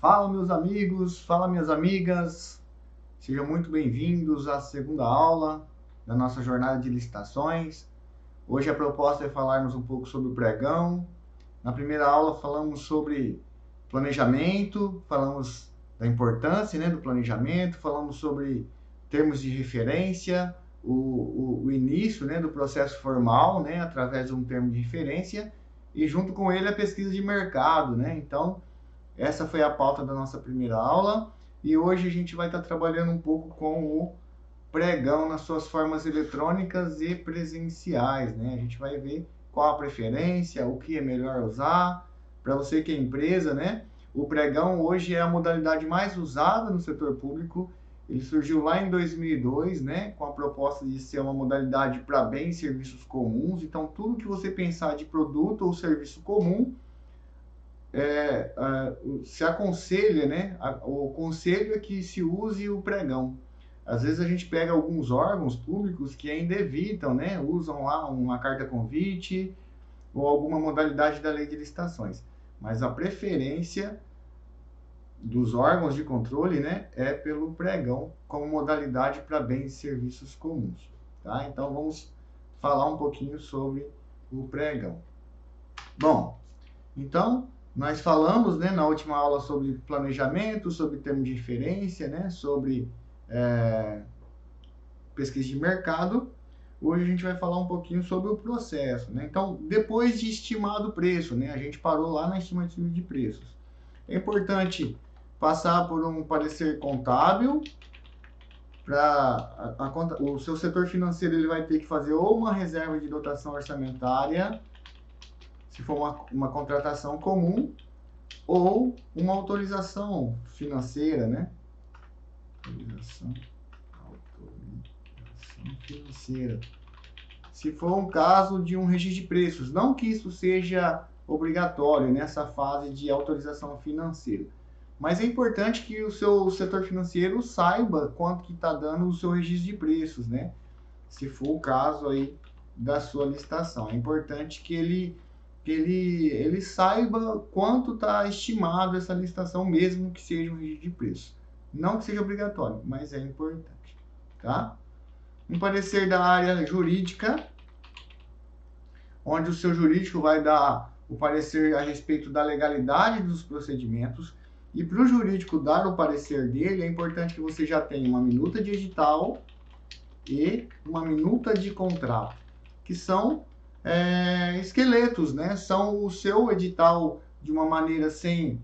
Fala, meus amigos, fala, minhas amigas, sejam muito bem-vindos à segunda aula da nossa jornada de licitações. Hoje a proposta é falarmos um pouco sobre o pregão. Na primeira aula falamos sobre planejamento, falamos da importância, do planejamento, falamos sobre termos de referência, o início, do processo formal, através de um termo de referência, e junto com ele a pesquisa de mercado, Então, essa foi a pauta da nossa primeira aula e hoje a gente vai estar trabalhando um pouco com o pregão nas suas formas eletrônicas e presenciais, A gente vai ver qual a preferência, o que é melhor usar. Para você que é empresa, O pregão hoje é a modalidade mais usada no setor público. Ele surgiu lá em 2002, Com a proposta de ser uma modalidade para bens e serviços comuns. Então, tudo que você pensar de produto ou serviço comum, se aconselha, o conselho é que se use o pregão. Às vezes a gente pega alguns órgãos públicos que ainda evitam, usam lá uma carta convite ou alguma modalidade da lei de licitações. Mas a preferência dos órgãos de controle, é pelo pregão como modalidade para bens e serviços comuns, tá? Então vamos falar um pouquinho sobre o pregão. Bom, então nós falamos, na última aula sobre planejamento, sobre termo de referência, sobre pesquisa de mercado. Hoje a gente vai falar um pouquinho sobre o processo, Então, depois de estimado o preço, a gente parou lá na estimativa de preços. É importante passar por um parecer contábil. O seu setor financeiro ele vai ter que fazer ou uma reserva de dotação orçamentária, se for uma contratação comum, ou uma autorização financeira, Autorização financeira. Se for um caso de um registro de preços, não que isso seja obrigatório nessa fase de autorização financeira, mas é importante que o seu setor financeiro saiba quanto que está dando o seu registro de preços, Se for o caso aí da sua licitação. É importante que ele saiba quanto está estimado essa licitação, mesmo que seja um registro de preço. Não que seja obrigatório, mas é importante, tá? Um parecer da área jurídica, onde o seu jurídico vai dar o parecer a respeito da legalidade dos procedimentos. E para o jurídico dar o parecer dele, é importante que você já tenha uma minuta de edital e uma minuta de contrato, que são esqueletos, São o seu edital de uma maneira sem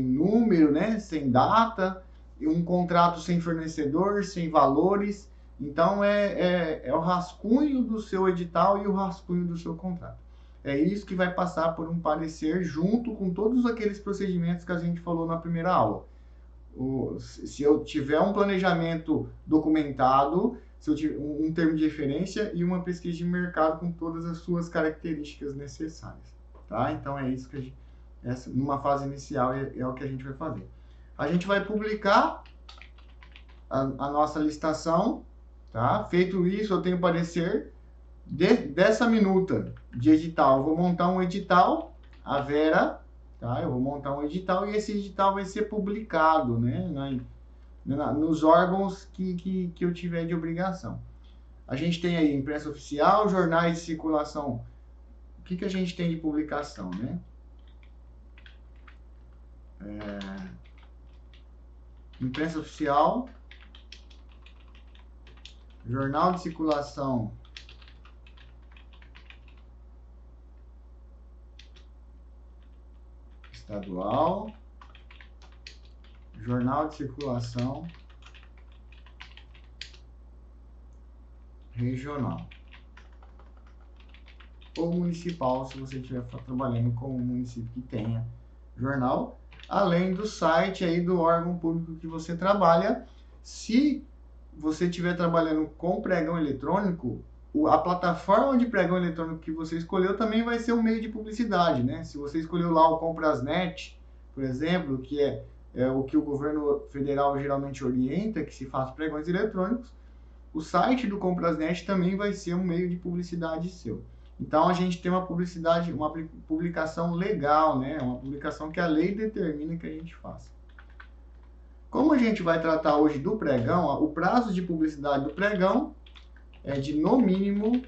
número, sem data, e um contrato sem fornecedor, sem valores. Então, é o rascunho do seu edital e o rascunho do seu contrato. É isso que vai passar por um parecer junto com todos aqueles procedimentos que a gente falou na primeira aula. Se eu tiver um planejamento documentado, se eu tiver um termo de referência e uma pesquisa de mercado com todas as suas características necessárias, tá? Então é isso que numa fase inicial é o que a gente vai fazer. A gente vai publicar a nossa licitação, tá? Feito isso, eu tenho parecer dessa minuta de edital. Eu vou montar um edital, a Vera, tá? Eu vou montar um edital e esse edital vai ser publicado, nos órgãos que eu tiver de obrigação. A gente tem aí imprensa oficial, jornais de circulação. O que a gente tem de publicação, Imprensa oficial, jornal de circulação estadual, jornal de circulação regional ou municipal, se você estiver trabalhando com um município que tenha jornal, além do site aí do órgão público que você trabalha. Se você estiver trabalhando com pregão eletrônico, a plataforma de pregão eletrônico que você escolheu também vai ser um meio de publicidade, Se você escolheu lá o Comprasnet, por exemplo, que é o que o governo federal geralmente orienta, que se faça pregões eletrônicos, o site do Comprasnet também vai ser um meio de publicidade seu. Então a gente tem uma publicidade, uma publicação legal, né? Uma publicação que a lei determina que a gente faça. Como a gente vai tratar hoje do pregão, o prazo de publicidade do pregão é de no mínimo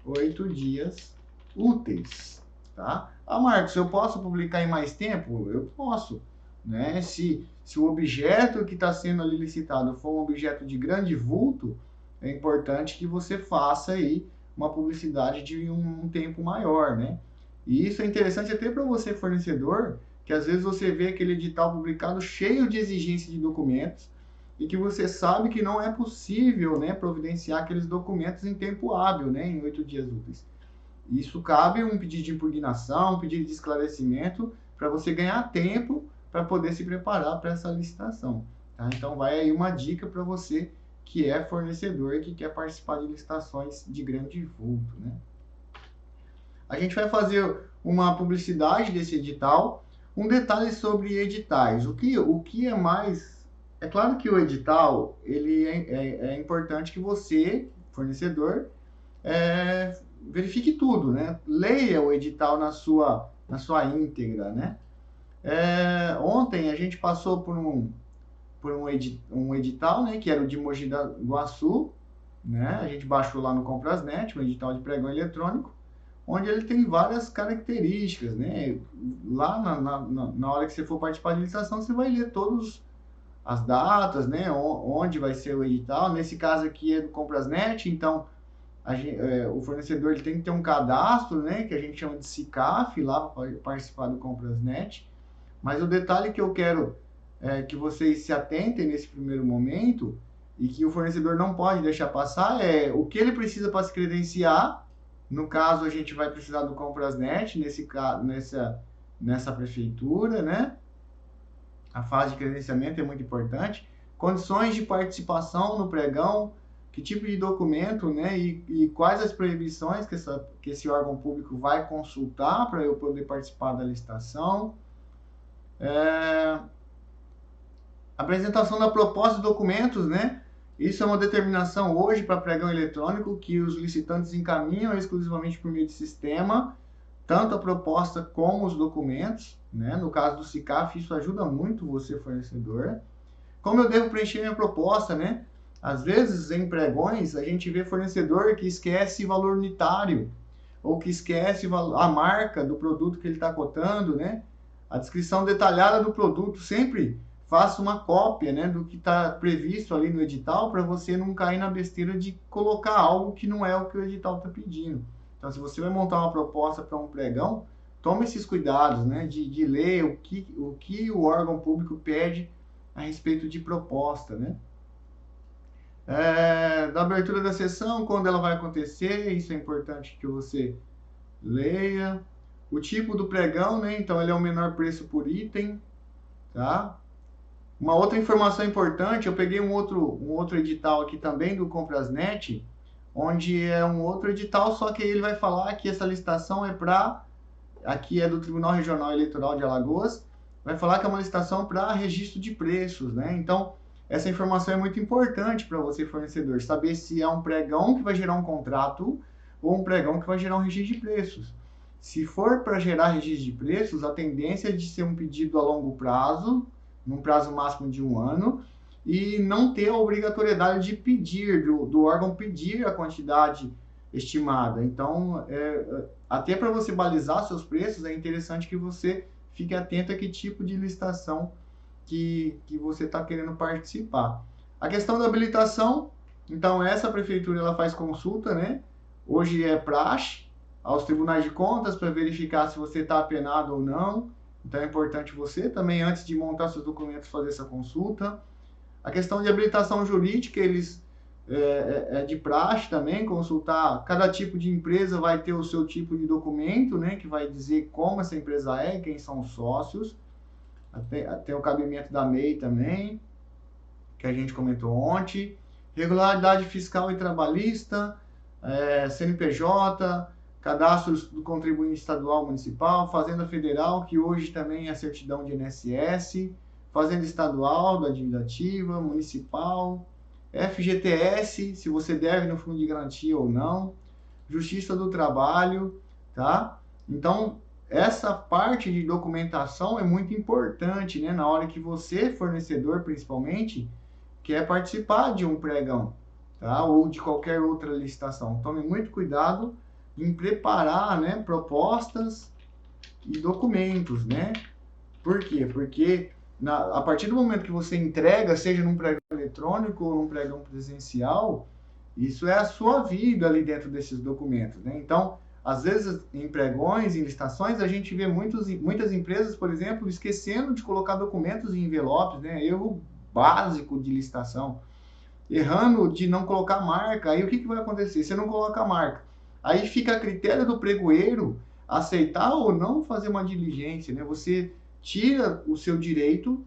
8 dias úteis, tá? Ah, Marcos, eu posso publicar em mais tempo? Eu posso, né? Se o objeto que está sendo ali licitado for um objeto de grande vulto, é importante que você faça aí uma publicidade de um tempo maior, né? E isso é interessante até para você, fornecedor, que às vezes você vê aquele edital publicado cheio de exigência de documentos e que você sabe que não é possível, né, providenciar aqueles documentos em tempo hábil, né, em 8 dias úteis. Isso cabe um pedido de impugnação, um pedido de esclarecimento, para você ganhar tempo para poder se preparar para essa licitação. Tá? Então vai aí uma dica para você que é fornecedor e que quer participar de licitações de grande vulto, né? A gente vai fazer uma publicidade desse edital. Um detalhe sobre editais. O que é mais... É claro que o edital ele é importante que você, fornecedor, verifique tudo, né? Leia o edital na sua íntegra, né? Ontem a gente passou por um edital, né? Que era o de Mogi das Guaçu, né? A gente baixou lá no Comprasnet, um edital de pregão eletrônico, onde ele tem várias características, né? Lá na hora que você for participar de licitação, você vai ler todas as datas, né? Onde vai ser o edital. Nesse caso aqui é do Comprasnet, então o fornecedor ele tem que ter um cadastro, né? Que a gente chama de SICAF lá para participar do Comprasnet. Mas o detalhe que eu quero que vocês se atentem nesse primeiro momento e que o fornecedor não pode deixar passar é o que ele precisa para se credenciar. No caso, a gente vai precisar do Comprasnet, nessa prefeitura, né? A fase de credenciamento é muito importante. Condições de participação no pregão, que tipo de documento, né? E quais as proibições que esse órgão público vai consultar para eu poder participar da licitação. Apresentação da proposta de documentos, né? Isso é uma determinação hoje para pregão eletrônico que os licitantes encaminham exclusivamente por meio de sistema, tanto a proposta como os documentos, né? No caso do SICAF, isso ajuda muito você, fornecedor. Como eu devo preencher minha proposta, né? Às vezes, em pregões, a gente vê fornecedor que esquece valor unitário, ou que esquece a marca do produto que ele está cotando, né? A descrição detalhada do produto, sempre faça uma cópia, né, do que está previsto ali no edital para você não cair na besteira de colocar algo que não é o que o edital está pedindo. Então, se você vai montar uma proposta para um pregão, tome esses cuidados, né, de ler o que o órgão público pede a respeito de proposta, né? Da abertura da sessão, quando ela vai acontecer, isso é importante que você leia. O tipo do pregão, né, então ele é o menor preço por item, tá? Uma outra informação importante, eu peguei um outro edital aqui também do Comprasnet, onde é um outro edital, só que ele vai falar que essa licitação aqui é do Tribunal Regional Eleitoral de Alagoas, vai falar que é uma licitação para registro de preços, né? Então, essa informação é muito importante para você, fornecedor, saber se é um pregão que vai gerar um contrato ou um pregão que vai gerar um registro de preços. Se for para gerar registro de preços, a tendência é de ser um pedido a longo prazo, num prazo máximo de 1 ano, e não ter a obrigatoriedade de pedir, do órgão pedir a quantidade estimada. Então, até para você balizar seus preços, é interessante que você fique atento a que tipo de licitação que você está querendo participar. A questão da habilitação, então essa prefeitura ela faz consulta, né? Hoje é praxe aos tribunais de contas para verificar se você está apenado ou não. Então é importante você também, antes de montar seus documentos, fazer essa consulta. A questão de habilitação jurídica, eles é de praxe também, consultar. Cada tipo de empresa vai ter o seu tipo de documento, né, que vai dizer como essa empresa é, quem são os sócios. Tem o cabimento da MEI também, que a gente comentou ontem. Regularidade fiscal e trabalhista, CNPJ, cadastros do contribuinte estadual municipal, Fazenda Federal, que hoje também é certidão de INSS, Fazenda Estadual, da dívida ativa, municipal, FGTS, se você deve no fundo de garantia ou não, Justiça do Trabalho, tá? Então, essa parte de documentação é muito importante, né? Na hora que você, fornecedor principalmente, quer participar de um pregão, tá? Ou de qualquer outra licitação. Tome muito cuidado em preparar, né, propostas e documentos, né? Por quê? Porque a partir do momento que você entrega, seja num pregão eletrônico ou num pregão presencial, isso é a sua vida ali dentro desses documentos, né? Então, às vezes, em pregões, em licitações, a gente vê muitas empresas, por exemplo, esquecendo de colocar documentos em envelopes, né? Erro básico de licitação. Errando de não colocar marca. Aí o que vai acontecer? Você não coloca a marca. Aí fica a critério do pregoeiro aceitar ou não fazer uma diligência, né? Você tira o seu direito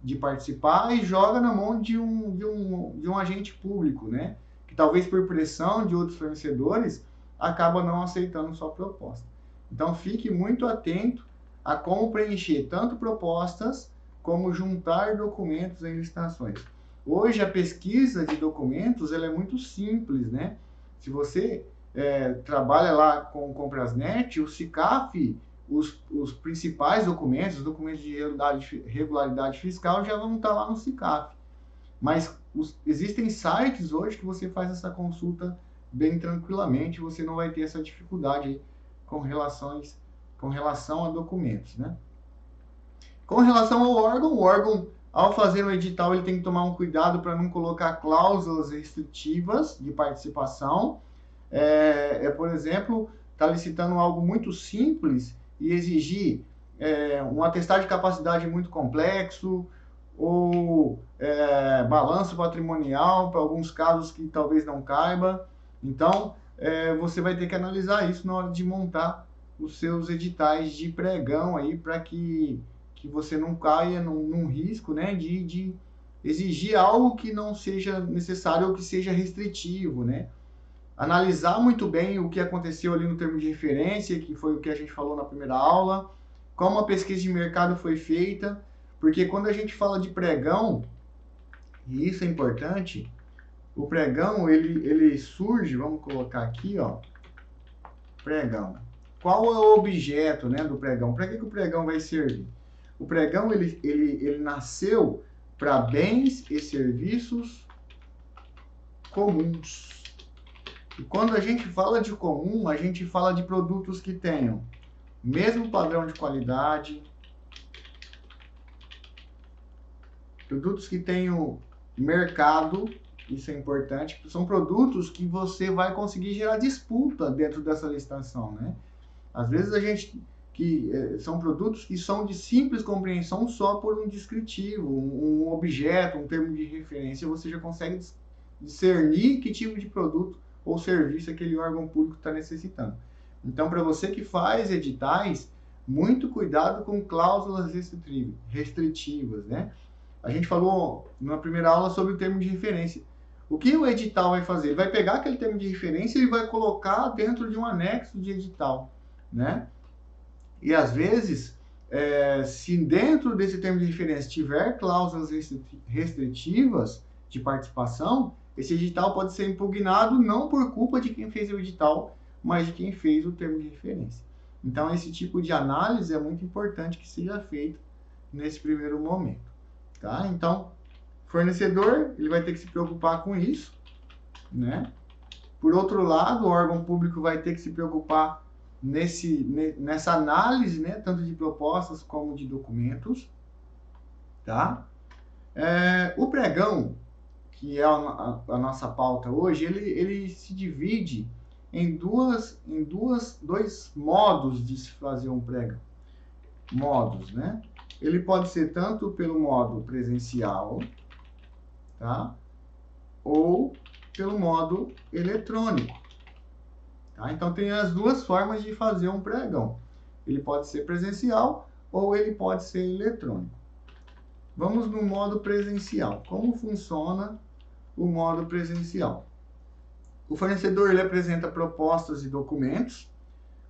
de participar e joga na mão de um agente público, né? Que talvez por pressão de outros fornecedores acaba não aceitando sua proposta. Então fique muito atento a como preencher tanto propostas como juntar documentos em licitações. Hoje a pesquisa de documentos ela é muito simples, né? Se você trabalha lá com o Comprasnet, o SICAF, os principais documentos, os documentos de regularidade fiscal já vão estar lá no SICAF. Mas existem sites hoje que você faz essa consulta bem tranquilamente, você não vai ter essa dificuldade aí com relação a documentos, né? Com relação ao órgão, o órgão, ao fazer um edital, ele tem que tomar um cuidado para não colocar cláusulas restritivas de participação. Por exemplo, está licitando algo muito simples e exigir um atestado de capacidade muito complexo ou balanço patrimonial, para alguns casos que talvez não caiba. Então, você vai ter que analisar isso na hora de montar os seus editais de pregão aí, para que você não caia num risco, né, de exigir algo que não seja necessário ou que seja restritivo, né? Analisar muito bem o que aconteceu ali no termo de referência, que foi o que a gente falou na primeira aula, como a pesquisa de mercado foi feita, porque quando a gente fala de pregão, e isso é importante, o pregão, ele surge, vamos colocar aqui, ó, pregão. Qual é o objeto, né, do pregão? Para que o pregão vai servir? O pregão, ele nasceu para bens e serviços comuns. E quando a gente fala de comum, a gente fala de produtos que tenham mesmo padrão de qualidade, produtos que tenham mercado, isso é importante, são produtos que você vai conseguir gerar disputa dentro dessa licitação, né? Às vezes são produtos que são de simples compreensão só por um descritivo, um objeto, um termo de referência, você já consegue discernir que tipo de produto ou serviço aquele órgão público está necessitando. Então, para você que faz editais, muito cuidado com cláusulas restritivas, né? A gente falou na primeira aula sobre o termo de referência. O que o edital vai fazer? Ele vai pegar aquele termo de referência e vai colocar dentro de um anexo de edital, né? E às vezes, se dentro desse termo de referência tiver cláusulas restritivas de participação, esse edital pode ser impugnado não por culpa de quem fez o edital, mas de quem fez o termo de referência. Então, esse tipo de análise é muito importante que seja feito nesse primeiro momento, tá? Então, fornecedor, ele vai ter que se preocupar com isso, né? Por outro lado, o órgão público vai ter que se preocupar nessa análise, né, tanto de propostas como de documentos, tá? O pregão, que é a nossa pauta hoje, ele se divide em dois modos de se fazer um pregão. Modos, né? Ele pode ser tanto pelo modo presencial, tá? Ou pelo modo eletrônico. Tá? Então, tem as duas formas de fazer um pregão. Ele pode ser presencial ou ele pode ser eletrônico. Vamos no modo presencial. Como funciona o modo presencial? O fornecedor ele apresenta propostas e documentos.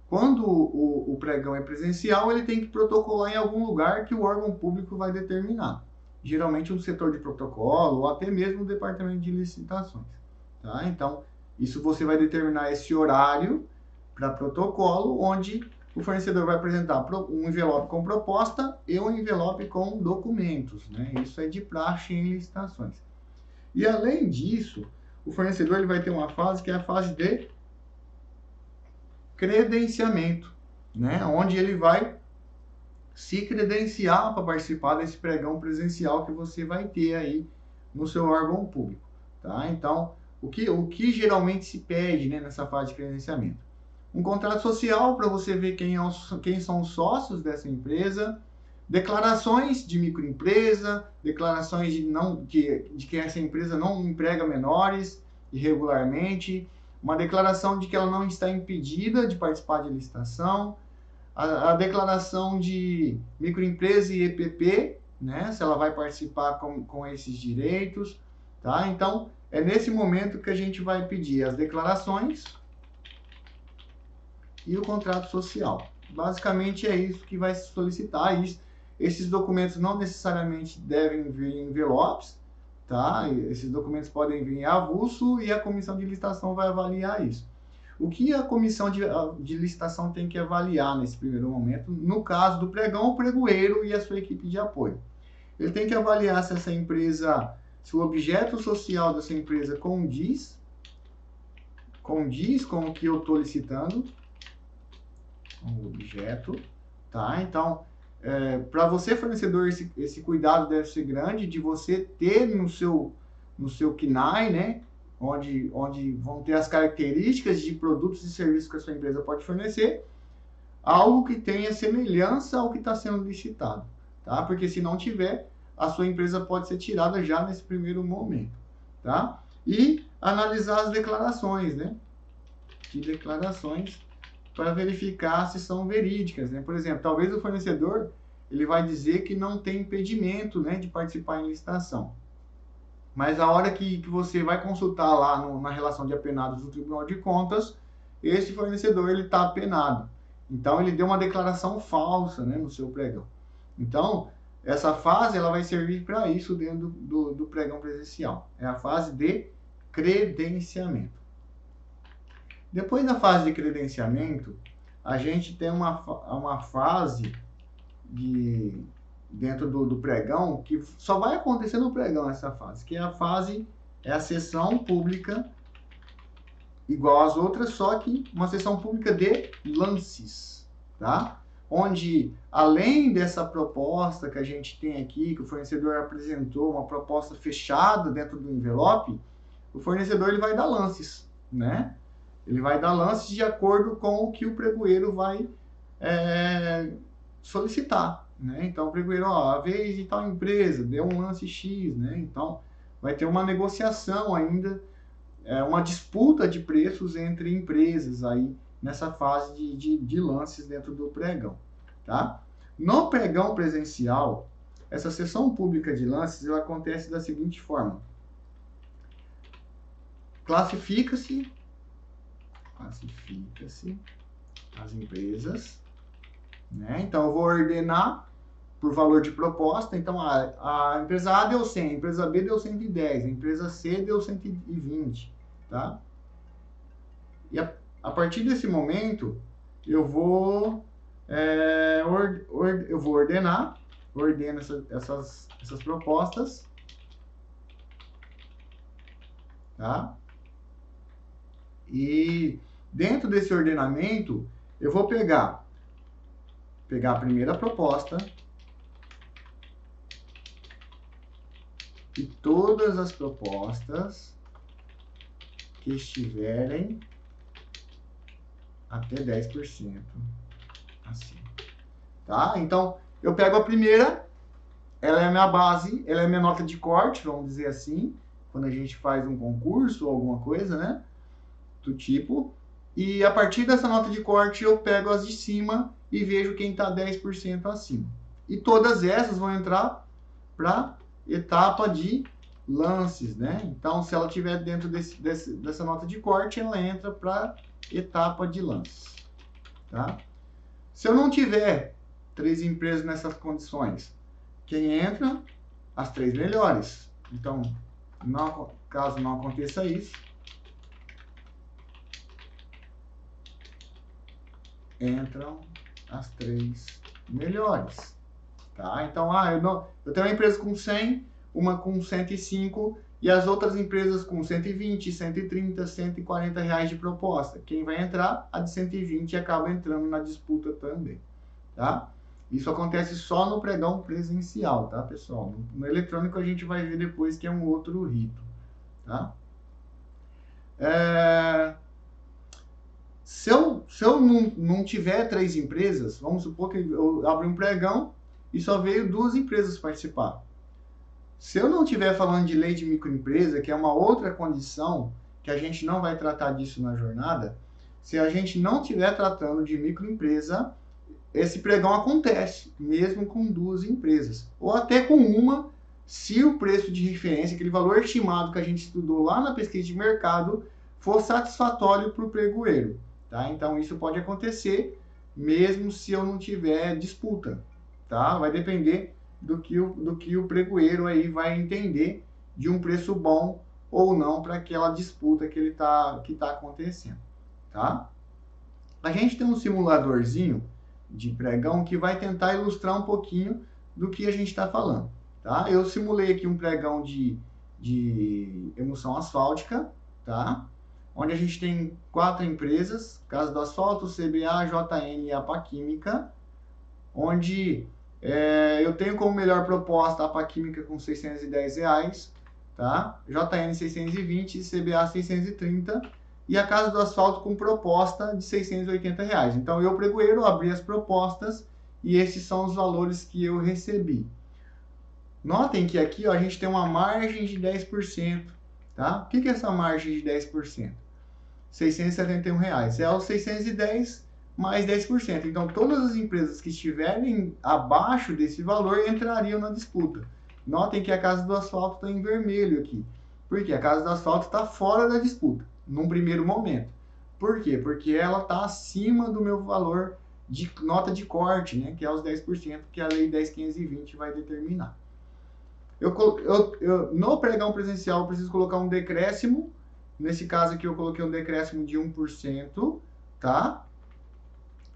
Quando o pregão é presencial, ele tem que protocolar em algum lugar que o órgão público vai determinar. Geralmente um setor de protocolo ou até mesmo o departamento de licitações. Tá? Então, Isso você vai determinar esse horário para protocolo, onde o fornecedor vai apresentar um envelope com proposta e um envelope com documentos, né? Isso é de praxe em licitações. E além disso, o fornecedor ele vai ter uma fase que é a fase de credenciamento, né? Onde ele vai se credenciar para participar desse pregão presencial que você vai ter aí no seu órgão público, tá? Então, o que geralmente se pede, né, nessa fase de credenciamento? Um contrato social para você ver quem são os sócios dessa empresa, declarações de microempresa, declarações de que essa empresa não emprega menores irregularmente, uma declaração de que ela não está impedida de participar de licitação, a declaração de microempresa e EPP, né, se ela vai participar com esses direitos, tá? Então, é nesse momento que a gente vai pedir as declarações e o contrato social. Basicamente é isso que vai se solicitar. Esses documentos não necessariamente devem vir em envelopes, tá? Esses documentos podem vir em avulso e a comissão de licitação vai avaliar isso. O que a comissão de licitação tem que avaliar nesse primeiro momento, no caso do pregão, o pregoeiro e a sua equipe de apoio? Ele tem que avaliar se essa empresa, se o objeto social dessa empresa condiz com o que eu estou licitando, o objeto, tá? Então, para você, fornecedor, esse cuidado deve ser grande de você ter no seu KNAI, né? Onde vão ter as características de produtos e serviços que a sua empresa pode fornecer, algo que tenha semelhança ao que está sendo licitado, tá? Porque se não tiver, a sua empresa pode ser tirada já nesse primeiro momento, tá? E analisar as declarações, né? De declarações para verificar se são verídicas, né? Por exemplo, talvez o fornecedor ele vai dizer que não tem impedimento, né, de participar em licitação. Mas a hora que você vai consultar lá na relação de apenados do Tribunal de Contas, esse fornecedor ele está apenado. Então, ele deu uma declaração falsa, né, no seu pregão. Então, essa fase ela vai servir para isso dentro do pregão presencial. É a fase de credenciamento. Depois da fase de credenciamento, a gente tem uma fase dentro do pregão, que só vai acontecer no pregão essa fase, que é a sessão pública, igual às outras, só que uma sessão pública de lances, tá? Onde, além dessa proposta que a gente tem aqui, que o fornecedor apresentou, uma proposta fechada dentro do envelope, o fornecedor ele vai dar lances, né? Ele vai dar lances de acordo com o que o pregoeiro vai solicitar, né? Então, o pregoeiro, a vez de tal empresa, deu um lance X, né? Então, vai ter uma negociação ainda, uma disputa de preços entre empresas aí, nessa fase de lances dentro do pregão, tá? No pregão presencial, essa sessão pública de lances, ela acontece da seguinte forma. Classifica-se as empresas, né? Então, eu vou ordenar por valor de proposta. Então, a empresa A deu 100, a empresa B deu 110, a empresa C deu 120, tá? E a partir desse momento, eu vou ordeno essas propostas, tá? E dentro desse ordenamento, eu vou pegar a primeira proposta e todas as propostas que estiverem até 10% assim, tá? Então, eu pego a primeira, ela é a minha base, ela é a minha nota de corte, vamos dizer assim, quando a gente faz um concurso ou alguma coisa, né? Do tipo, e a partir dessa nota de corte eu pego as de cima e vejo quem está 10% acima. E todas essas vão entrar para etapa de lances, né? Então, se ela estiver dentro dessa nota de corte, ela entra para etapa de lances, tá? Se eu não tiver 3 empresas nessas condições, quem entra? As 3 melhores. Então, caso não aconteça isso, entram as 3 melhores. Tá? Então, eu tenho uma empresa com 100, uma com 105 e as outras empresas com 120, 130, 140 reais de proposta. Quem vai entrar? A de 120 acaba entrando na disputa também. Tá? Isso acontece só no pregão presencial, tá, pessoal? No eletrônico a gente vai ver depois que é um outro rito. Tá? Se eu não tiver 3 empresas, vamos supor que eu abri um pregão e só veio 2 empresas participar. Se eu não estiver falando de lei de microempresa, que é uma outra condição, que a gente não vai tratar disso na jornada, se a gente não estiver tratando de microempresa, esse pregão acontece, mesmo com 2 empresas. Ou até com uma, se o preço de referência, aquele valor estimado que a gente estudou lá na pesquisa de mercado, for satisfatório para o pregoeiro. Tá? Então, isso pode acontecer, mesmo se eu não tiver disputa. Tá? Vai depender do que o pregoeiro aí vai entender de um preço bom ou não para aquela disputa que tá acontecendo. Tá? A gente tem um simuladorzinho de pregão que vai tentar ilustrar um pouquinho do que a gente está falando. Tá? Eu simulei aqui um pregão de emulsão asfáltica, tá? Onde a gente tem 4 empresas, Casa do Asfalto, CBA, JN e APA Química, onde eu tenho como melhor proposta a APA Química com R$610, tá? JN 620 e CBA 630, e a Casa do Asfalto com proposta de R$680. Então, eu, pregoeiro, abri as propostas e esses são os valores que eu recebi. Notem que aqui ó, a gente tem uma margem de 10%. Tá? O que é essa margem de 10%? R$671. É os 610 mais 10%. Então, todas as empresas que estiverem abaixo desse valor entrariam na disputa. Notem que a Casa do Asfalto está em vermelho aqui. Por quê? A Casa do Asfalto está fora da disputa, num primeiro momento. Por quê? Porque ela está acima do meu valor de nota de corte, né? Que é os 10% que a Lei 10.520 vai determinar. No pregão presencial, eu preciso colocar um decréscimo. Nesse caso aqui, eu coloquei um decréscimo de 1%, tá?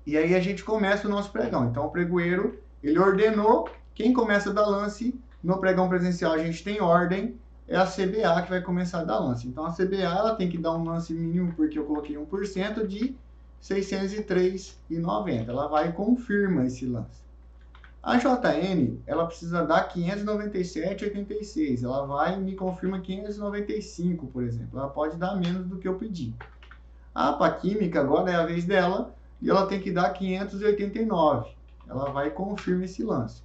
E aí a gente começa o nosso pregão. Então, o pregoeiro, ele ordenou. Quem começa a dar lance no pregão presencial, a gente tem ordem, é a CBA que vai começar a dar lance. Então, a CBA, ela tem que dar um lance mínimo, porque eu coloquei 1%, de R$ 603,90. Ela vai e confirma esse lance. A JN, ela precisa dar 597,86. Ela vai e me confirma 595, por exemplo. Ela pode dar menos do que eu pedi. A APA Química, agora é a vez dela, e ela tem que dar 589. Ela vai e confirma esse lance.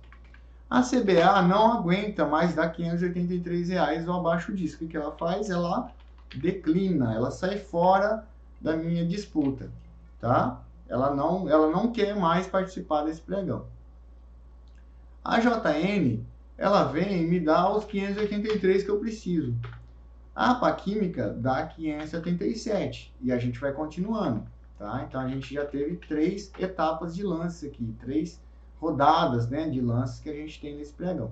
A CBA não aguenta mais dar R$ 583 ou abaixo disso. O que ela faz? Ela declina, ela sai fora da minha disputa. Tá? Ela não quer mais participar desse pregão. A JN, ela vem e me dá os 583 que eu preciso. A APA Química dá 577 e a gente vai continuando, tá? Então a gente já teve 3 etapas de lance aqui, 3 rodadas, né, de lances que a gente tem nesse pregão.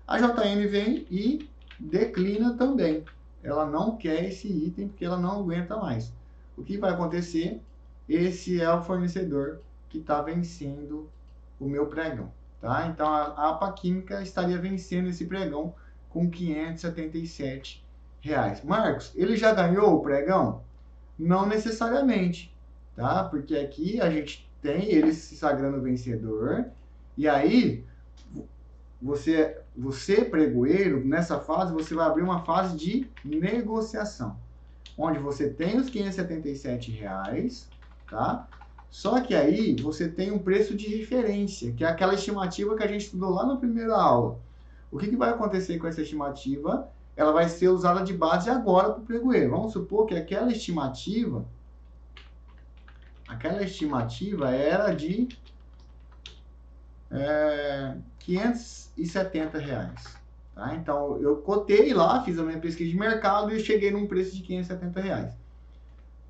A JN vem e declina também. Ela não quer esse item porque ela não aguenta mais. O que vai acontecer? Esse é o fornecedor que está vencendo o meu pregão. Tá? Então, a APA Química estaria vencendo esse pregão com R$ 577. Marcos, ele já ganhou o pregão? Não necessariamente, tá? Porque aqui a gente tem ele se sagrando vencedor, e aí você pregoeiro, nessa fase, você vai abrir uma fase de negociação, onde você tem os R$ 577, tá? Só que aí você tem um preço de referência, que é aquela estimativa que a gente estudou lá na primeira aula. O que vai acontecer com essa estimativa? Ela vai ser usada de base agora para o pregoeiro. Vamos supor que aquela estimativa era de R$ 570. Tá? Então, eu cotei lá, fiz a minha pesquisa de mercado e cheguei num preço de R$ 570.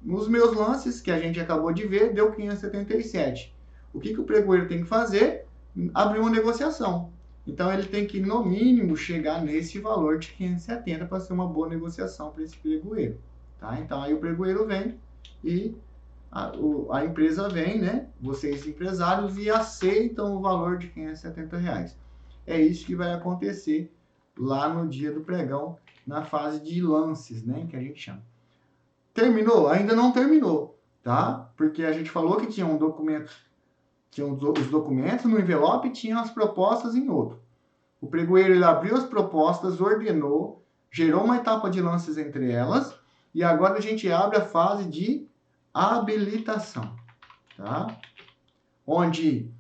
Nos meus lances, que a gente acabou de ver, deu 577. O que o pregoeiro tem que fazer? Abrir uma negociação. Então, ele tem que, no mínimo, chegar nesse valor de 570 para ser uma boa negociação para esse pregoeiro. Tá? Então, aí o pregoeiro vem e a empresa vem, né? Vocês empresários, e aceitam o valor de R$570. É isso que vai acontecer lá no dia do pregão, na fase de lances, né? Que a gente chama. Terminou? Ainda não terminou, tá? Porque a gente falou que tinha um documento, tinha os documentos no envelope e tinha as propostas em outro. O pregoeiro ele abriu as propostas, ordenou, gerou uma etapa de lances entre elas, e agora a gente abre a fase de habilitação, tá? Onde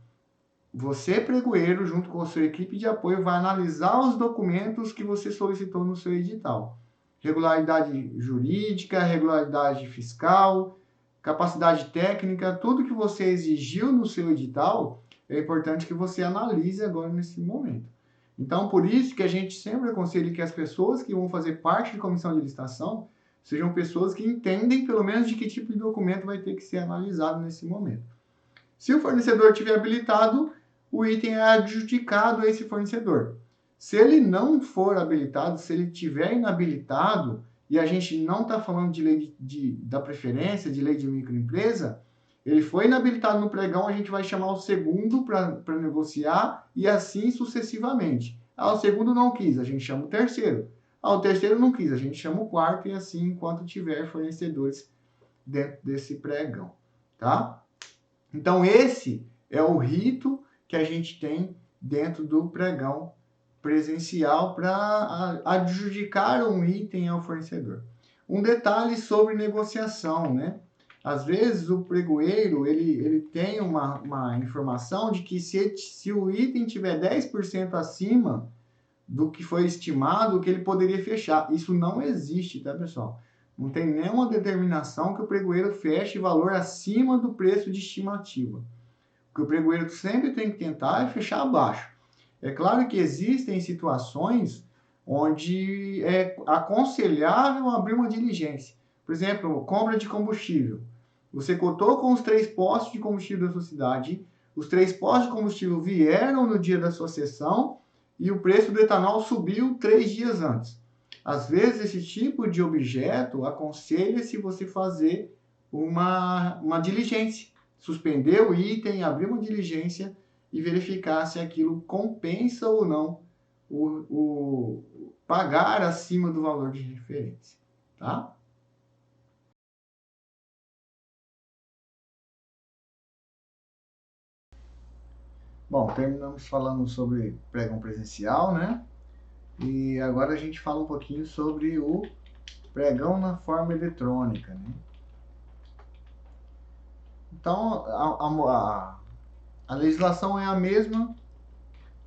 você, pregoeiro, junto com a sua equipe de apoio, vai analisar os documentos que você solicitou no seu edital. Regularidade jurídica, regularidade fiscal, capacidade técnica, tudo que você exigiu no seu edital, é importante que você analise agora nesse momento. Então, por isso que a gente sempre aconselha que as pessoas que vão fazer parte de comissão de licitação sejam pessoas que entendem, pelo menos, de que tipo de documento vai ter que ser analisado nesse momento. Se o fornecedor tiver habilitado, o item é adjudicado a esse fornecedor. Se ele não for habilitado, se ele tiver inabilitado, e a gente não está falando de lei da preferência, de lei de microempresa, ele foi inabilitado no pregão, a gente vai chamar o segundo para negociar e assim sucessivamente. O segundo não quis, a gente chama o terceiro. O terceiro não quis, a gente chama o quarto e assim enquanto tiver fornecedores dentro desse pregão, tá? Então, esse é o rito que a gente tem dentro do pregão presencial para adjudicar um item ao fornecedor. Um detalhe sobre negociação, né? Às vezes o pregoeiro ele tem uma informação de que se o item tiver 10% acima do que foi estimado, que ele poderia fechar. Isso não existe, tá, pessoal? Não tem nenhuma determinação que o pregoeiro feche valor acima do preço de estimativa. O que o pregoeiro sempre tem que tentar é fechar abaixo. É claro que existem situações onde é aconselhável abrir uma diligência. Por exemplo, compra de combustível. Você cotou com os 3 postos de combustível da sua cidade, os 3 postos de combustível vieram no dia da sua sessão e o preço do etanol subiu 3 dias antes. Às vezes, esse tipo de objeto aconselha-se você fazer uma diligência, suspender o item, abrir uma diligência e verificar se aquilo compensa ou não o pagar acima do valor de referência, tá? Bom, terminamos falando sobre pregão presencial, né? E agora a gente fala um pouquinho sobre o pregão na forma eletrônica, né? Então, a legislação é a mesma.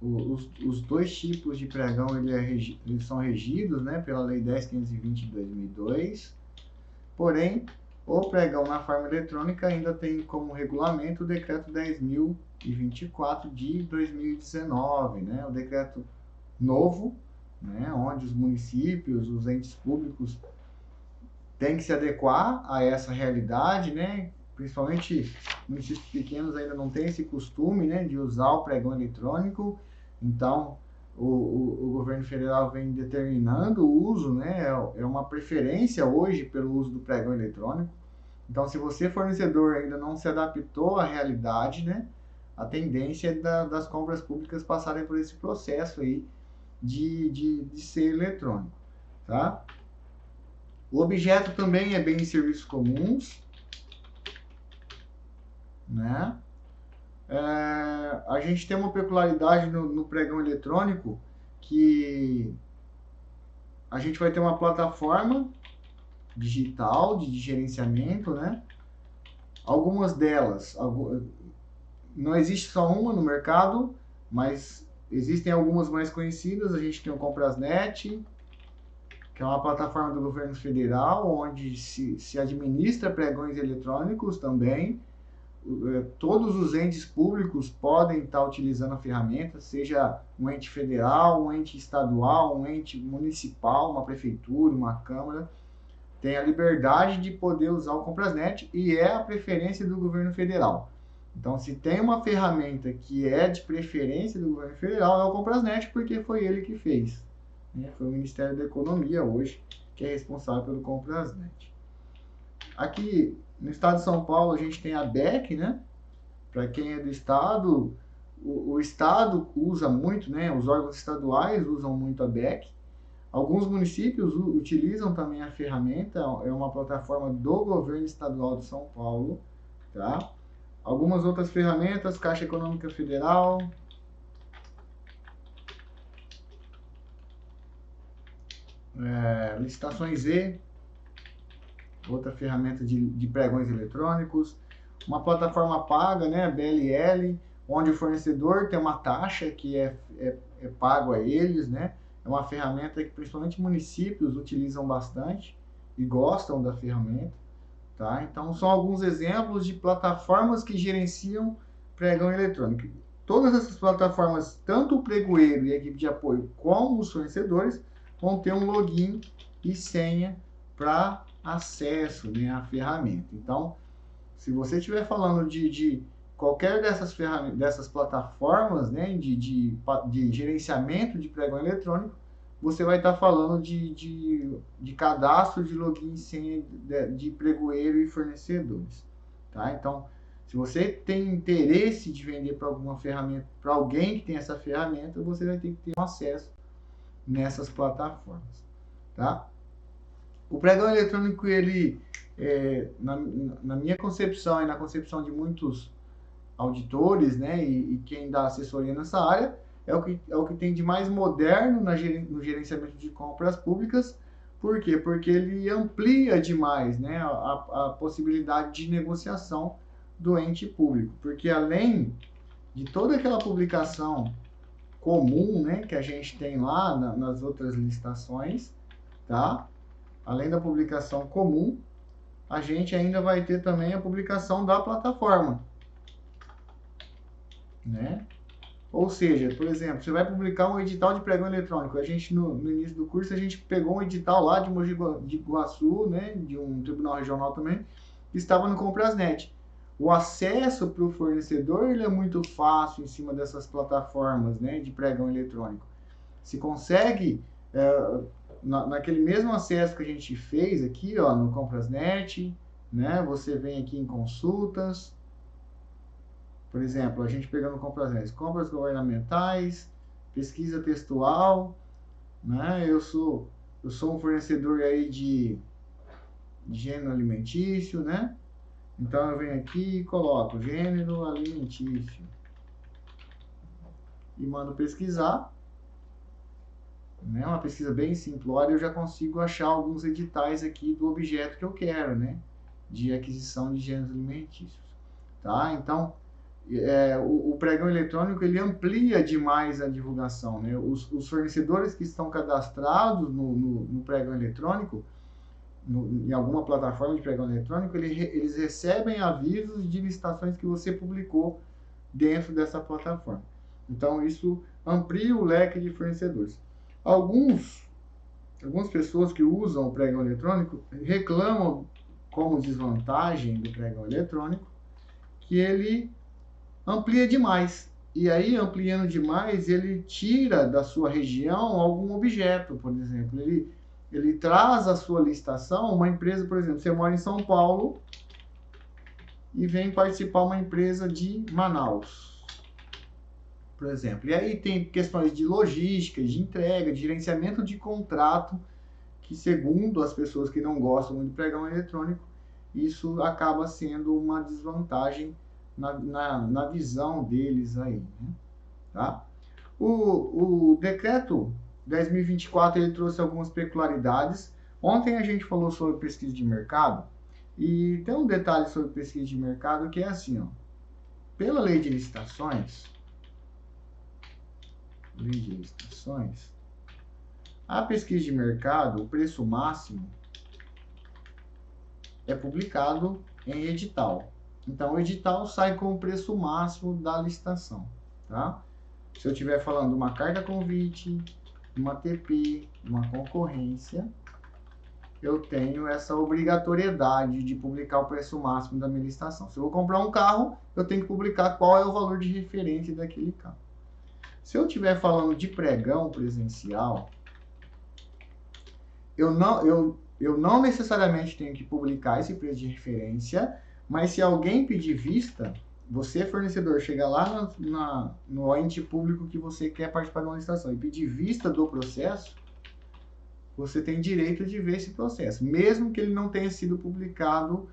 Os dois tipos de pregão eles são regidos, né, pela Lei 10.520 de 2002. Porém, o pregão na forma eletrônica ainda tem como regulamento o Decreto 10.024 de 2019, né, o decreto novo, né, onde os municípios, os entes públicos têm que se adequar a essa realidade, né, principalmente municípios pequenos ainda não têm esse costume, né, de usar o pregão eletrônico. Então, o governo federal vem determinando o uso, né? É uma preferência hoje pelo uso do pregão eletrônico. Então, se você, fornecedor, ainda não se adaptou à realidade, né? A tendência é das compras públicas passarem por esse processo aí de ser eletrônico, tá? O objeto também é bem em serviços comuns, né? A gente tem uma peculiaridade no pregão eletrônico que a gente vai ter uma plataforma digital de gerenciamento, né? Algumas delas, não existe só uma no mercado, mas existem algumas mais conhecidas. A gente tem o Comprasnet, que é uma plataforma do governo federal, onde se administra pregões eletrônicos também. Todos os entes públicos podem estar utilizando a ferramenta, seja um ente federal, um ente estadual, um ente municipal, uma prefeitura, uma câmara, tem a liberdade de poder usar o Comprasnet e é a preferência do governo federal. Então, se tem uma ferramenta que é de preferência do governo federal, é o Comprasnet, porque foi ele que fez, né? Foi o Ministério da Economia hoje que é responsável pelo Comprasnet. Aqui No estado de São Paulo, a gente tem a BEC, né? Para quem é do estado, o estado usa muito, né? Os órgãos estaduais usam muito a BEC. Alguns municípios utilizam também a ferramenta, é uma plataforma do governo estadual de São Paulo, tá? Algumas outras ferramentas, Caixa Econômica Federal, Licitações Z, outra ferramenta de pregões eletrônicos, uma plataforma paga, né, BLL, onde o fornecedor tem uma taxa que é pago a eles, né? É uma ferramenta que principalmente municípios utilizam bastante e gostam da ferramenta, tá? Então são alguns exemplos de plataformas que gerenciam pregão eletrônico. Todas essas plataformas, tanto o pregoeiro e a equipe de apoio como os fornecedores, vão ter um login e senha para acesso, né, à ferramenta. Então, se você estiver falando de qualquer dessas plataformas, né, de gerenciamento de pregão eletrônico, você vai estar falando de cadastro de login e senha de pregoeiro e fornecedores. Tá? Então, se você tem interesse de vender para alguma ferramenta, para alguém que tem essa ferramenta, você vai ter que ter um acesso nessas plataformas. Tá? O pregão eletrônico, ele, na minha concepção e na concepção de muitos auditores, né, e quem dá assessoria nessa área, é o que tem de mais moderno no gerenciamento de compras públicas. Por quê? Porque ele amplia demais, né, a possibilidade de negociação do ente público. Porque além de toda aquela publicação comum, né, que a gente tem lá nas outras licitações, tá? Além da publicação comum, a gente ainda vai ter também a publicação da plataforma, né? Ou seja, por exemplo, você vai publicar um edital de pregão eletrônico. A gente, no início do curso, a gente pegou um edital lá de Mogi Guaçu, né, de um tribunal regional também, que estava no Comprasnet. O acesso para o fornecedor ele é muito fácil em cima dessas plataformas, né, de pregão eletrônico. Se consegue, naquele mesmo acesso que a gente fez aqui, ó, no Comprasnet, né, você vem aqui em consultas. Por exemplo, a gente pegando compras governamentais, pesquisa textual, né? Eu sou um fornecedor aí de gênero alimentício, né? Então eu venho aqui e coloco gênero alimentício e mando pesquisar, né? Uma pesquisa bem simplória, eu já consigo achar alguns editais aqui do objeto que eu quero, né? De aquisição de gêneros alimentícios, tá? Então o pregão eletrônico ele amplia demais a divulgação, né? Os fornecedores que estão cadastrados no pregão eletrônico, em alguma plataforma de pregão eletrônico, eles recebem avisos de licitações que você publicou dentro dessa plataforma. Então, isso amplia o leque de fornecedores. Algumas pessoas que usam o pregão eletrônico reclamam como desvantagem do pregão eletrônico que ele amplia demais. E aí, ampliando demais, ele tira da sua região algum objeto, por exemplo. Ele traz a sua licitação, uma empresa, por exemplo, você mora em São Paulo e vem participar uma empresa de Manaus, por exemplo. E aí tem questões de logística, de entrega, de gerenciamento de contrato, que segundo as pessoas que não gostam muito do pregão eletrônico, isso acaba sendo uma desvantagem na visão deles aí, né? Tá? O decreto 10.024 ele trouxe algumas peculiaridades. Ontem a gente falou sobre pesquisa de mercado e tem um detalhe sobre pesquisa de mercado que é assim, ó. Pela lei de licitações, a pesquisa de mercado, o preço máximo é publicado em edital. Então, o edital sai com o preço máximo da licitação, tá? Se eu estiver falando de uma carga convite, uma TP, uma concorrência, eu tenho essa obrigatoriedade de publicar o preço máximo da minha licitação. Se eu vou comprar um carro, eu tenho que publicar qual é o valor de referência daquele carro. Se eu estiver falando de pregão presencial, eu não necessariamente tenho que publicar esse preço de referência, mas se alguém pedir vista, você, fornecedor, chega lá no ente público que você quer participar de uma licitação e pedir vista do processo, você tem direito de ver esse processo, mesmo que ele não tenha sido publicado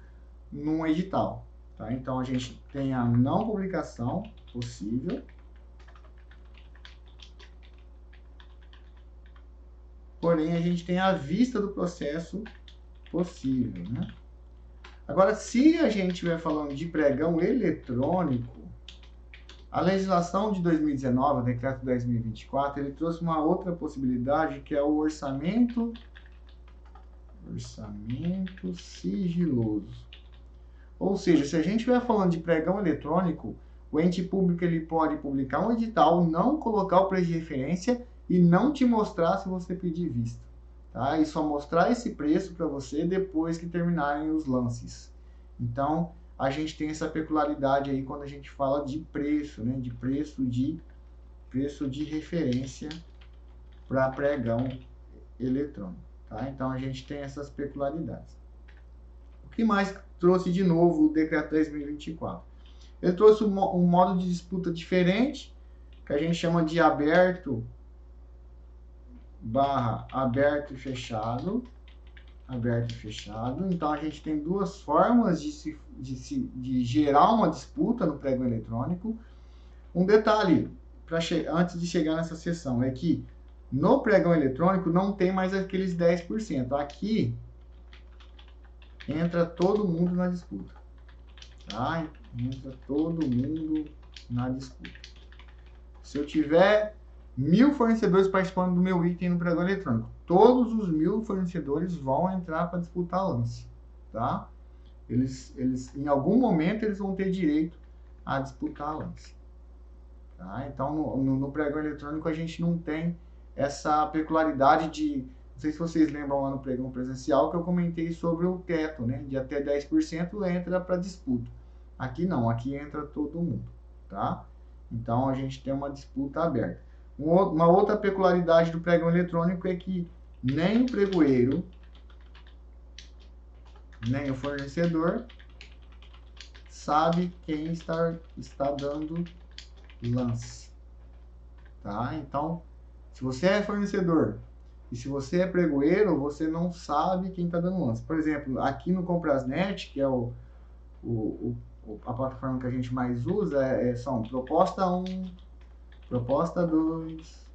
num edital. Tá? Então, a gente tem a não publicação possível. Porém, a gente tem a vista do processo possível, né? Agora, se a gente estiver falando de pregão eletrônico, a legislação de 2019, o decreto 2024, ele trouxe uma outra possibilidade, que é o orçamento sigiloso. Ou seja, se a gente estiver falando de pregão eletrônico, o ente público ele pode publicar um edital, não colocar o preço de referência e não te mostrar se você pedir vista. Tá? E só mostrar esse preço para você depois que terminarem os lances. Então, a gente tem essa peculiaridade aí quando a gente fala de preço, né? De preço de referência para pregão eletrônico. Tá? Então, a gente tem essas peculiaridades. O que mais trouxe de novo o decreto 2024? Ele trouxe um modo de disputa diferente, que a gente chama de aberto e fechado. Então, a gente tem duas formas de gerar uma disputa no pregão eletrônico. Um detalhe, antes de chegar nessa sessão, é que no pregão eletrônico não tem mais aqueles 10%. Aqui entra todo mundo na disputa. Tá? Entra todo mundo na disputa. Se eu tiver 1.000 fornecedores participando do meu item no pregão eletrônico, todos os 1.000 fornecedores vão entrar para disputar lance. Tá? Eles, em algum momento, eles vão ter direito a disputar lance. Tá? Então, no pregão eletrônico, a gente não tem essa peculiaridade de... Não sei se vocês lembram lá no pregão presencial que eu comentei sobre o teto, né? De até 10% entra para disputa. Aqui não, aqui entra todo mundo, tá? Então, a gente tem uma disputa aberta. Uma outra peculiaridade do pregão eletrônico é que nem o pregoeiro, nem o fornecedor sabe quem está dando lance, tá? Então, se você é fornecedor e se você é pregoeiro, você não sabe quem está dando lance. Por exemplo, aqui no Comprasnet, que é a plataforma que a gente mais usa, são proposta 1, proposta 2,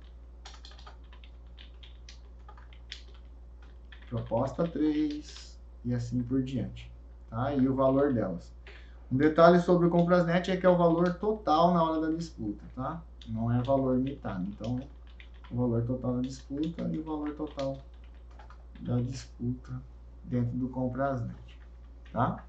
proposta 3 e assim por diante. Tá? E o valor delas. Um detalhe sobre o Comprasnet é que é o valor total na hora da disputa. Tá? Não é valor limitado. Então, o valor total da disputa e o valor total da disputa dentro do Comprasnet. Tá?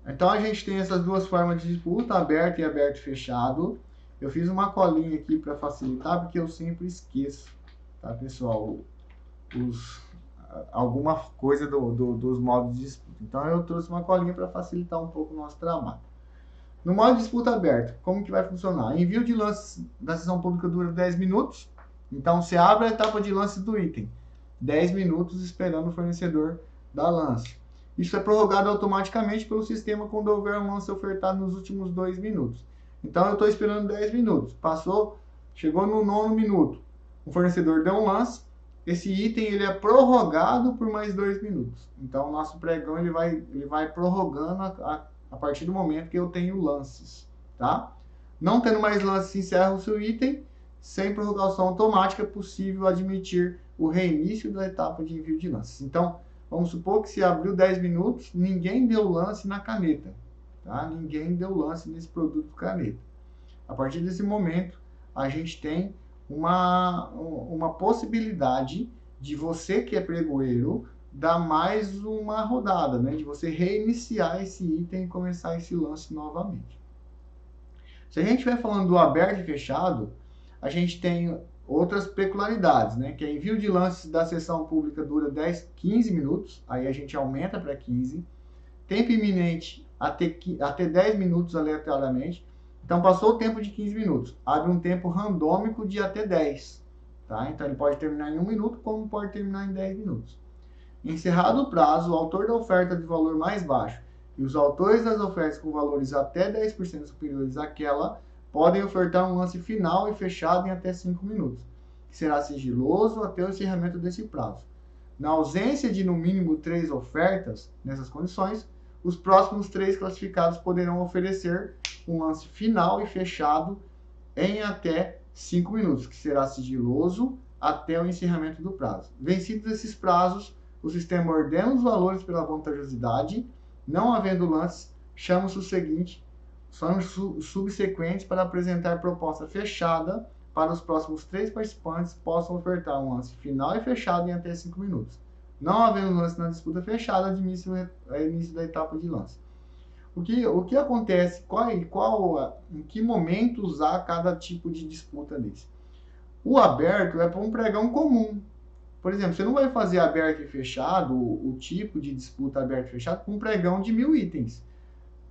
Então, a gente tem essas duas formas de disputa, aberto e aberto e fechado. Eu fiz uma colinha aqui para facilitar, porque eu sempre esqueço, tá, pessoal? Alguma coisa dos modos de disputa. Então, eu trouxe uma colinha para facilitar um pouco o nosso trabalho. No modo de disputa aberto, como que vai funcionar? Envio de lances da sessão pública dura 10 minutos. Então, você abre a etapa de lance do item. 10 minutos esperando o fornecedor dar lance. Isso é prorrogado automaticamente pelo sistema quando houver um lance ofertado nos últimos 2 minutos. Então, eu estou esperando 10 minutos. Passou, chegou no 9º minuto. O fornecedor deu um lance. Esse item ele é prorrogado por mais 2 minutos. Então, o nosso pregão ele vai prorrogando a partir do momento que eu tenho lances. Tá? Não tendo mais lances, encerra o seu item. Sem prorrogação automática, é possível admitir o reinício da etapa de envio de lances. Então, vamos supor que se abriu 10 minutos, ninguém deu lance na caneta. Tá? Ninguém deu lance nesse produto caneta. A partir desse momento, a gente tem uma possibilidade de você que é pregoeiro dar mais uma rodada, né? De você reiniciar esse item e começar esse lance novamente. Se a gente estiver falando do aberto e fechado, a gente tem outras peculiaridades, né? Que é envio de lances da sessão pública dura 15 minutos, aí a gente aumenta para 15. Tempo iminente até 10 minutos aleatoriamente. Então, passou o tempo de 15 minutos. Abre um tempo randômico de até 10. tá? Então ele pode terminar em 1 minuto, como pode terminar em 10 minutos. Encerrado o prazo, o autor da oferta de valor mais baixo e os autores das ofertas com valores até 10% superiores àquela podem ofertar um lance final e fechado em até 5 minutos, que será sigiloso até o encerramento desse prazo. Na ausência de no mínimo 3 ofertas nessas condições, os próximos 3 classificados poderão oferecer um lance final e fechado em até 5 minutos, que será sigiloso até o encerramento do prazo. Vencidos esses prazos, o sistema ordena os valores pela vantajosidade, não havendo lances, chama-se o seguinte, são os subsequentes para apresentar proposta fechada para os próximos 3 participantes possam ofertar um lance final e fechado em até 5 minutos. Não havendo lance na disputa fechada, admite o início da etapa de lance. O que acontece, em que momento usar cada tipo de disputa desse? O aberto é para um pregão comum. Por exemplo, você não vai fazer aberto e fechado, o tipo de disputa aberto e fechado, com um pregão de 1000 itens.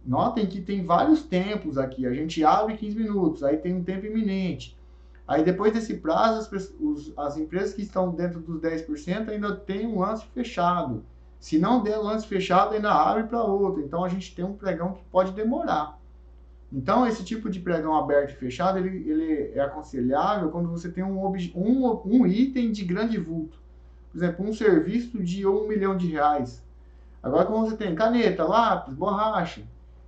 Notem que tem vários tempos aqui. A gente abre 15 minutos, aí tem um tempo iminente. Aí depois desse prazo, as empresas que estão dentro dos 10% ainda tem um lance fechado. Se não der lance fechado, ainda abre para outro. Então a gente tem um pregão que pode demorar. Então esse tipo de pregão aberto e fechado, ele é aconselhável quando você tem um item de grande vulto. Por exemplo, um serviço de R$1 milhão. Agora, quando você tem caneta, lápis, borracha,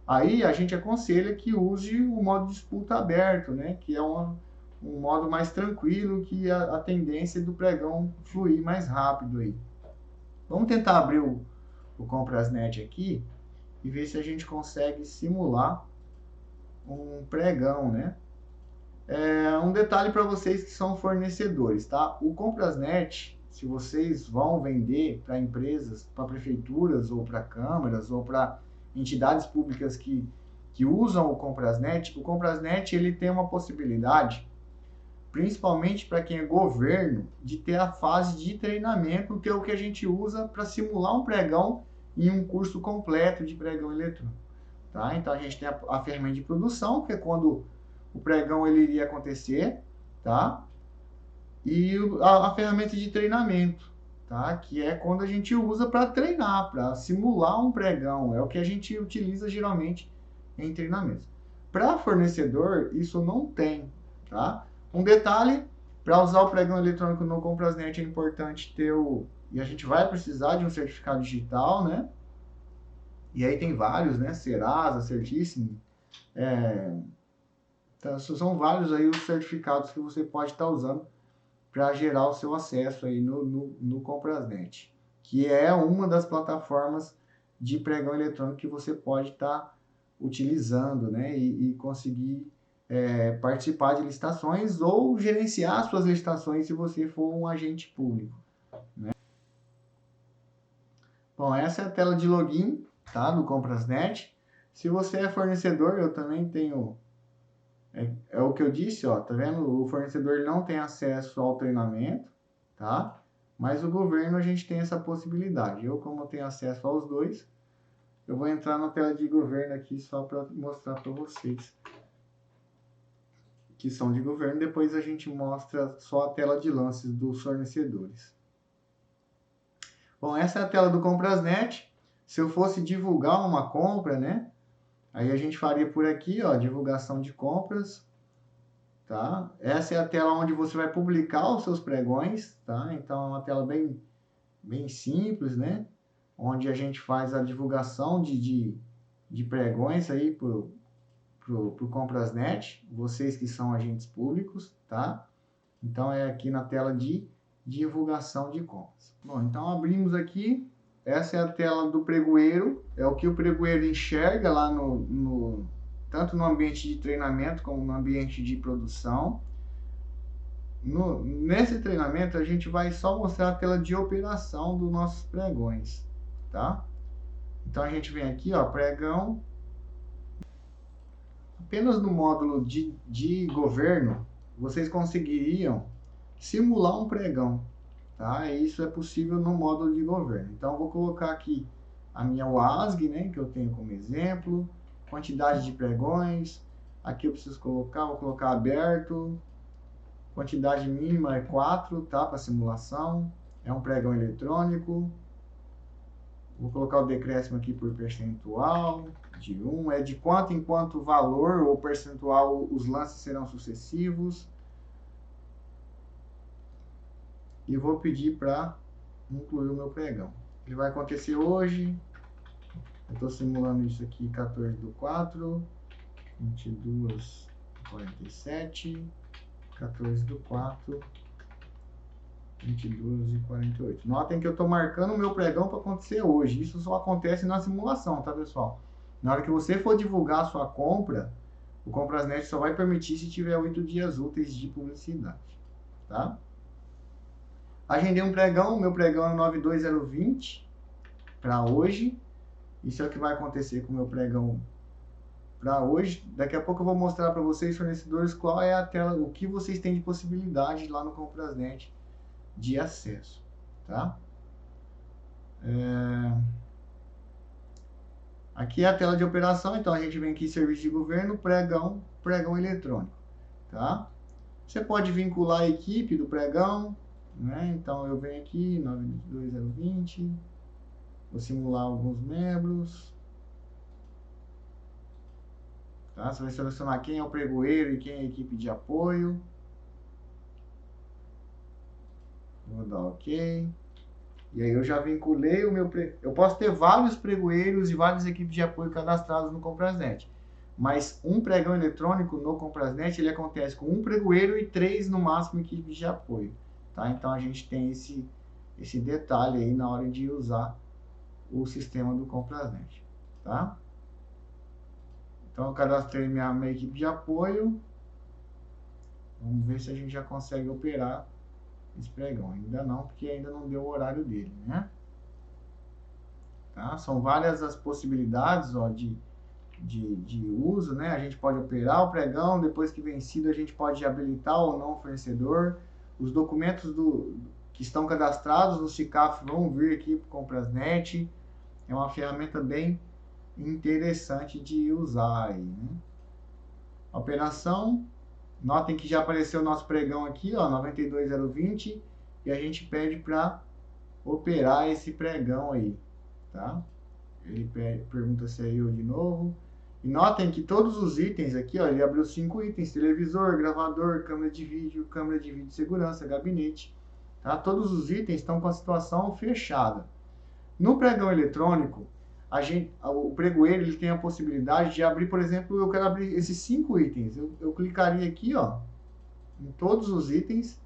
aí a gente aconselha que use o modo de disputa aberto, né? Que é um modo mais tranquilo, que a tendência do pregão fluir mais rápido aí. Vamos tentar abrir o Comprasnet aqui e ver se a gente consegue simular um pregão, né? Um detalhe para vocês que são fornecedores, tá? O Comprasnet, se vocês vão vender para empresas, para prefeituras ou para câmaras ou para entidades públicas que usam o Comprasnet ele tem uma possibilidade, principalmente para quem é governo, de ter a fase de treinamento, que é o que a gente usa para simular um pregão em um curso completo de pregão eletrônico. Tá? Então a gente tem a ferramenta de produção, que é quando o pregão ele iria acontecer, tá? E a ferramenta de treinamento, tá? Que é quando a gente usa para treinar, para simular um pregão. É o que a gente utiliza geralmente em treinamentos. Para fornecedor, isso não tem, tá? Um detalhe, para usar o pregão eletrônico no Comprasnet é importante ter e a gente vai precisar de um certificado digital, né? E aí tem vários, né? Serasa, Certissimo. Então, são vários aí os certificados que você pode estar usando para gerar o seu acesso aí no Comprasnet, que é uma das plataformas de pregão eletrônico que você pode estar utilizando, né? E conseguir participar de licitações ou gerenciar suas licitações se você for um agente público, né? Bom, essa é a tela de login, tá? Do Comprasnet. Se você é fornecedor, eu também tenho... É o que eu disse, ó, tá vendo? O fornecedor não tem acesso ao treinamento, tá? Mas o governo a gente tem essa possibilidade. Eu, como tenho acesso aos dois, eu vou entrar na tela de governo aqui só para mostrar para vocês que são de governo. Depois a gente mostra só a tela de lances dos fornecedores. Bom, essa é a tela do Comprasnet. Se eu fosse divulgar uma compra, né? Aí a gente faria por aqui, ó, divulgação de compras, tá? Essa é a tela onde você vai publicar os seus pregões, tá? Então é uma tela bem simples, né? Onde a gente faz a divulgação de pregões aí pro Comprasnet, vocês que são agentes públicos, tá? Então é aqui na tela de divulgação de compras. Bom, então abrimos aqui. Essa é a tela do pregoeiro, é o que o pregoeiro enxerga lá tanto no ambiente de treinamento como no ambiente de produção. Nesse treinamento a gente vai só mostrar a tela de operação dos nossos pregões, tá? Então a gente vem aqui, ó, pregão. Apenas no módulo de governo, vocês conseguiriam simular um pregão. Tá? Isso é possível no módulo de governo. Então, eu vou colocar aqui a minha WASG, né, que eu tenho como exemplo, quantidade de pregões. Aqui eu preciso vou colocar aberto. Quantidade mínima é 4, tá? Para simulação. É um pregão eletrônico. Vou colocar o decréscimo aqui por percentual de 1. É de quanto em quanto valor ou percentual os lances serão sucessivos. E vou pedir para incluir o meu pregão. Ele vai acontecer hoje. Eu estou simulando isso aqui 14/4, 22h47, 14/4, 22h48. Notem que eu estou marcando o meu pregão para acontecer hoje. Isso só acontece na simulação, tá, pessoal? Na hora que você for divulgar a sua compra, o Comprasnet só vai permitir se tiver 8 dias úteis de publicidade, tá? Agendei um pregão, meu pregão é 92020 para hoje. Isso é o que vai acontecer com o meu pregão para hoje. Daqui a pouco eu vou mostrar para vocês, fornecedores, qual é a tela, o que vocês têm de possibilidade lá no Comprasnet de acesso, tá? Aqui é a tela de operação, então a gente vem aqui serviço de governo, pregão eletrônico, tá? Você pode vincular a equipe do pregão, né? Então eu venho aqui, 92020, vou simular alguns membros. Tá? Você vai selecionar quem é o pregoeiro e quem é a equipe de apoio. Vou dar OK. E aí eu já vinculei o meu... Eu posso ter vários pregoeiros e várias equipes de apoio cadastradas no Comprasnet. Mas um pregão eletrônico no Comprasnet, ele acontece com um pregoeiro e 3 no máximo equipes de apoio. Tá? Então a gente tem esse detalhe aí na hora de usar o sistema do Comprasnet. Tá? Então eu cadastrei minha equipe de apoio. Vamos ver se a gente já consegue operar esse pregão. Ainda não, porque ainda não deu o horário dele, né? Tá? São várias as possibilidades, ó, de uso, né? A gente pode operar o pregão, depois que vencido a gente pode habilitar ou não o fornecedor. Os documentos que estão cadastrados no SICAF vão vir aqui para o Comprasnet. É uma ferramenta bem interessante de usar aí, né? Operação, notem que já apareceu o nosso pregão aqui, ó, 92020, e a gente pede para operar esse pregão aí, tá? Ele pergunta se é eu de novo. E notem que todos os itens aqui, ó, ele abriu 5 itens: televisor, gravador, câmera de vídeo de segurança, gabinete, tá? Todos os itens estão com a situação fechada. No pregão eletrônico, o pregoeiro ele tem a possibilidade de abrir, por exemplo, eu quero abrir esses 5 itens. Eu clicaria aqui, ó, em todos os itens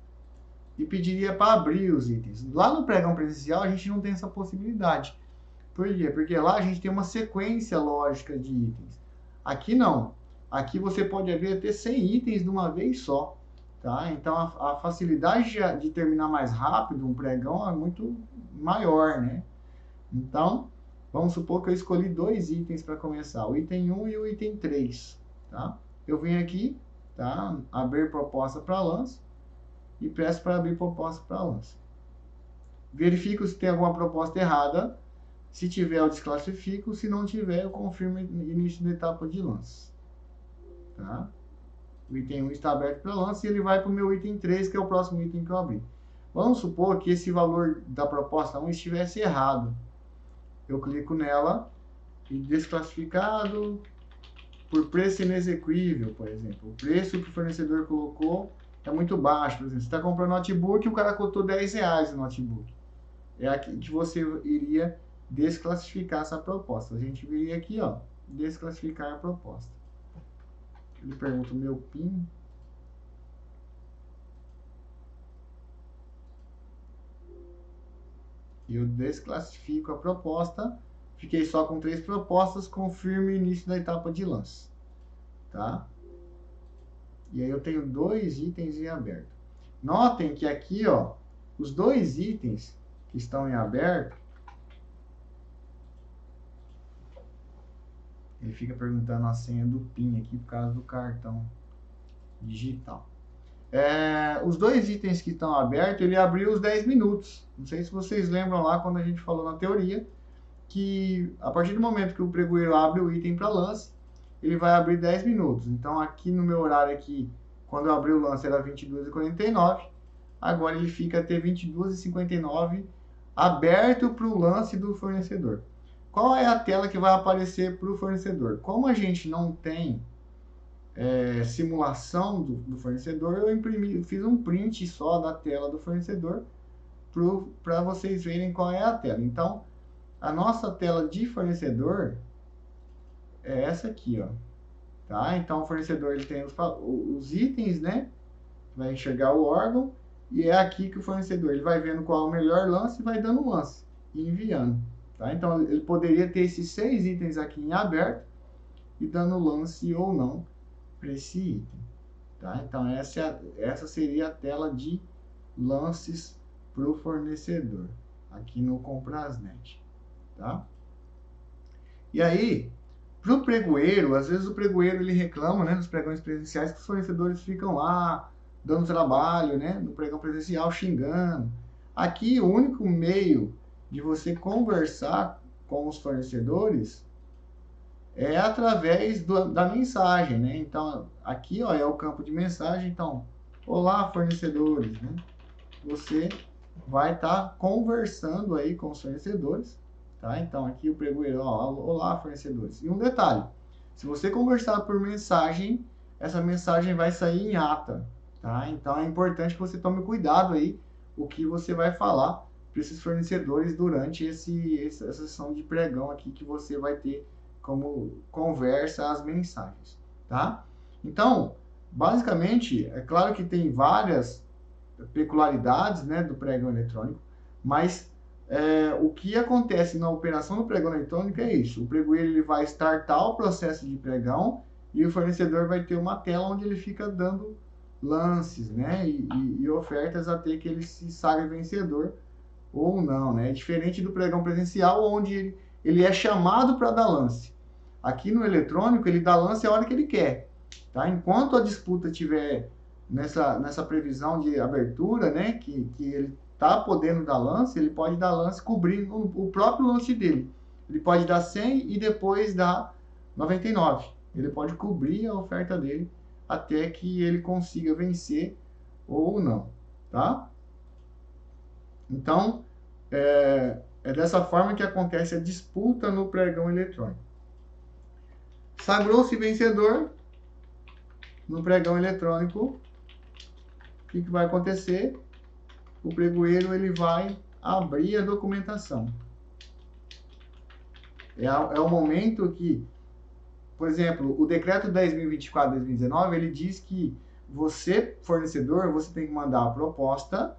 e pediria para abrir os itens. Lá no pregão presencial a gente não tem essa possibilidade. Por quê? Porque lá a gente tem uma sequência lógica de itens. Aqui não. Aqui você pode abrir até 100 itens de uma vez só. Tá? Então a facilidade de terminar mais rápido um pregão é muito maior, né? Então, vamos supor que eu escolhi 2 itens para começar, o item 1 e o item 3. Tá? Eu venho aqui, tá? Abrir proposta para lance e peço para abrir proposta para lance. Verifico se tem alguma proposta errada. Se tiver, eu desclassifico. Se não tiver, eu confirmo início da etapa de lance. Tá? O item 1 está aberto para lance e ele vai para o meu item 3, que é o próximo item que eu abri. Vamos supor que esse valor da proposta 1 estivesse errado. Eu clico nela e desclassificado por preço inexequível, por exemplo. O preço que o fornecedor colocou é muito baixo. Por exemplo, você está comprando notebook e o cara cotou R$10 no notebook. É aqui que você iria desclassificar essa proposta. A gente viria aqui, ó, desclassificar a proposta. Ele pergunta o meu PIN. E eu desclassifico a proposta. Fiquei só com 3 propostas. Confirmo o início da etapa de lance. Tá? E aí eu tenho 2 itens em aberto. Notem que aqui, ó, os 2 itens que estão em aberto, ele fica perguntando a senha do PIN aqui por causa do cartão digital. Os 2 itens que estão abertos, ele abriu os 10 minutos. Não sei se vocês lembram lá quando a gente falou na teoria que a partir do momento que o pregoeiro abre o item para lance, ele vai abrir 10 minutos. Então aqui no meu horário aqui, quando eu abri o lance era 22,49, agora ele fica até 22,59 aberto para o lance do fornecedor. Qual é a tela que vai aparecer para o fornecedor? Como a gente não tem simulação do fornecedor, eu fiz um print só da tela do fornecedor para vocês verem qual é a tela. Então, a nossa tela de fornecedor é essa aqui, ó. Tá? Então, o fornecedor ele tem os itens, né? Vai enxergar o órgão e é aqui que o fornecedor ele vai vendo qual é o melhor lance e vai dando lance e enviando. Tá? Então, ele poderia ter esses 6 itens aqui em aberto e dando lance ou não para esse item. Tá? Então, essa seria a tela de lances para o fornecedor, aqui no Comprasnet. Tá? E aí, para o pregoeiro, às vezes o pregoeiro ele reclama, né, nos pregões presenciais que os fornecedores ficam lá dando trabalho, né, no pregão presencial xingando. Aqui, o único meio de você conversar com os fornecedores é através da mensagem, né? Então, aqui, ó, é o campo de mensagem. Então, olá, fornecedores, né? Você vai estar conversando aí com os fornecedores, tá? Então, aqui o pregoeiro, ó, olá, fornecedores. E um detalhe, se você conversar por mensagem, essa mensagem vai sair em ata, tá? Então, é importante que você tome cuidado aí o que você vai falar para esses fornecedores durante essa sessão de pregão aqui que você vai ter como conversa as mensagens, tá? Então, basicamente, é claro que tem várias peculiaridades, né, do pregão eletrônico, mas o que acontece na operação do pregão eletrônico é isso. O pregoeiro ele vai startar o processo de pregão e o fornecedor vai ter uma tela onde ele fica dando lances, né, e ofertas até que ele se saia vencedor ou não, né? É diferente do pregão presencial, onde ele é chamado para dar lance. Aqui no eletrônico, ele dá lance a hora que ele quer, tá? Enquanto a disputa tiver nessa previsão de abertura, né, que ele tá podendo dar lance, ele pode dar lance cobrindo o próprio lance dele. Ele pode dar 100 e depois dar 99. Ele pode cobrir a oferta dele até que ele consiga vencer ou não, tá? Então, é dessa forma que acontece a disputa no pregão eletrônico. Sagrou-se vencedor no pregão eletrônico. O que vai acontecer? O pregoeiro ele vai abrir a documentação. É o momento que, por exemplo, o decreto 10.024/2019, ele diz que você, fornecedor, você tem que mandar a proposta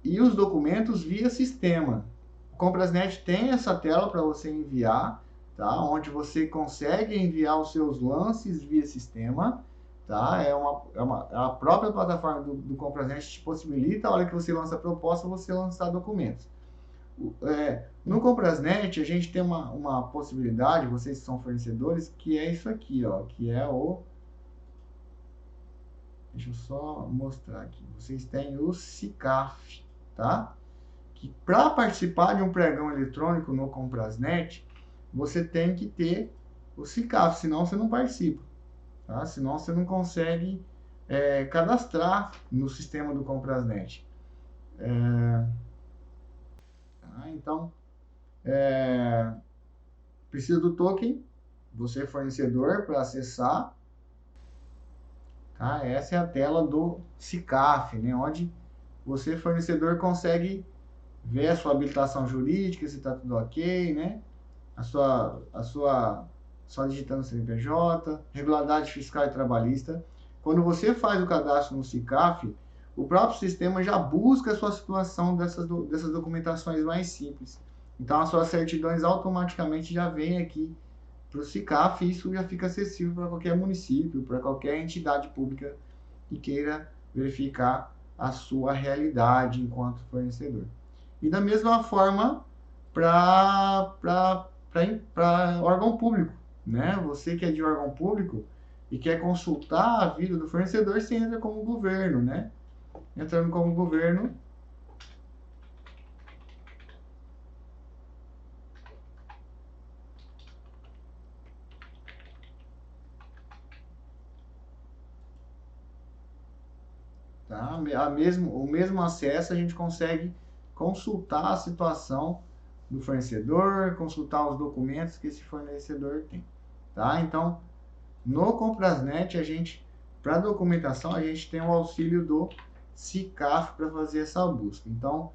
e os documentos via sistema. O Comprasnet tem essa tela para você enviar, tá? Onde você consegue enviar os seus lances via sistema, tá? A própria plataforma do Comprasnet te possibilita, a hora que você lança a proposta, você lançar documentos. No Comprasnet, a gente tem uma possibilidade, vocês que são fornecedores, que é isso aqui, ó, que é o... Deixa eu só mostrar aqui. Vocês têm o SICAF, tá? Que para participar de um pregão eletrônico no Comprasnet, você tem que ter o SICAF, senão você não participa, tá? Senão você não consegue cadastrar no sistema do Comprasnet. Então, precisa do token, você é fornecedor para acessar, tá? Essa é a tela do SICAF, né? Onde você, fornecedor, consegue ver a sua habilitação jurídica, se está tudo ok, né? Só digitando CNPJ, regularidade fiscal e trabalhista. Quando você faz o cadastro no SICAF, o próprio sistema já busca a sua situação dessas documentações mais simples. Então, as suas certidões automaticamente já vêm aqui para o SICAF e isso já fica acessível para qualquer município, para qualquer entidade pública que queira verificar a sua realidade enquanto fornecedor. E da mesma forma para órgão público, né? Você que é de órgão público e quer consultar a vida do fornecedor, você entra como governo, né? Entrando como governo, tá? O mesmo acesso a gente consegue consultar a situação do fornecedor, consultar os documentos que esse fornecedor tem, tá? Então, no Comprasnet, para documentação, a gente tem o auxílio do SICAF para fazer essa busca. Então,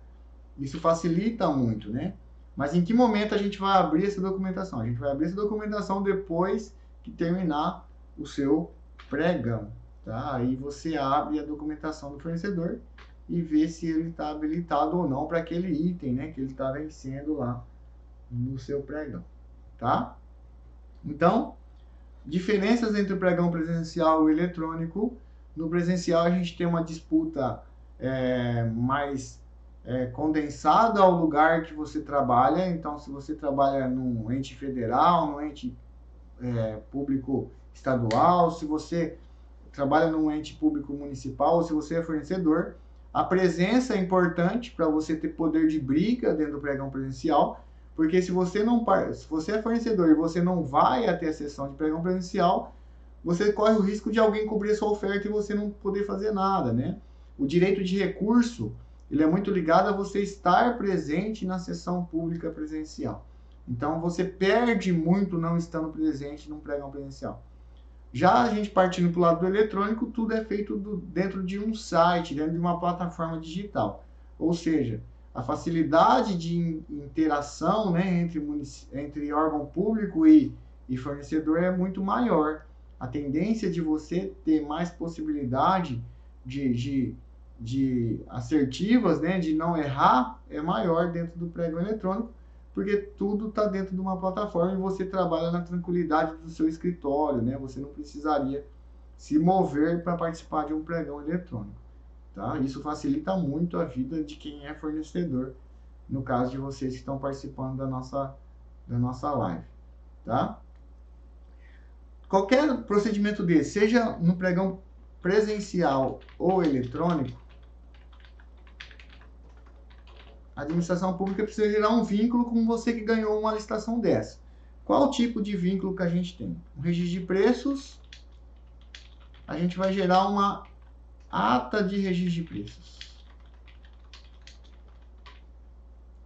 isso facilita muito, né? Mas em que momento a gente vai abrir essa documentação? A gente vai abrir essa documentação depois que terminar o seu pregão, tá? Aí você abre a documentação do fornecedor e vê se ele está habilitado ou não para aquele item, né, que ele está vencendo lá no seu pregão, tá? Então, diferenças entre o pregão presencial e o eletrônico. No presencial, a gente tem uma disputa mais condensada ao lugar que você trabalha. Então, se você trabalha num ente federal, num ente público estadual, se você trabalha num ente público municipal, ou se você é fornecedor, a presença é importante para você ter poder de briga dentro do pregão presencial, porque se você é fornecedor e você não vai até a sessão de pregão presencial, você corre o risco de alguém cobrir a sua oferta e você não poder fazer nada, né? O direito de recurso, ele é muito ligado a você estar presente na sessão pública presencial. Então, você perde muito não estando presente num pregão presencial. Já a gente partindo para o lado do eletrônico, tudo é feito dentro de um site, dentro de uma plataforma digital. Ou seja, a facilidade de interação, né, entre órgão público e fornecedor é muito maior. A tendência de você ter mais possibilidade de assertivas, né, de não errar, é maior dentro do pregão eletrônico, porque tudo está dentro de uma plataforma e você trabalha na tranquilidade do seu escritório, né? Você não precisaria se mover para participar de um pregão eletrônico, tá? Isso facilita muito a vida de quem é fornecedor, no caso de vocês que estão participando da nossa live, tá? Qualquer procedimento desse, seja no pregão presencial ou eletrônico, a administração pública precisa gerar um vínculo com você que ganhou uma licitação dessa. Qual o tipo de vínculo que a gente tem? Um registro de preços, a gente vai gerar uma ata de registro de preços.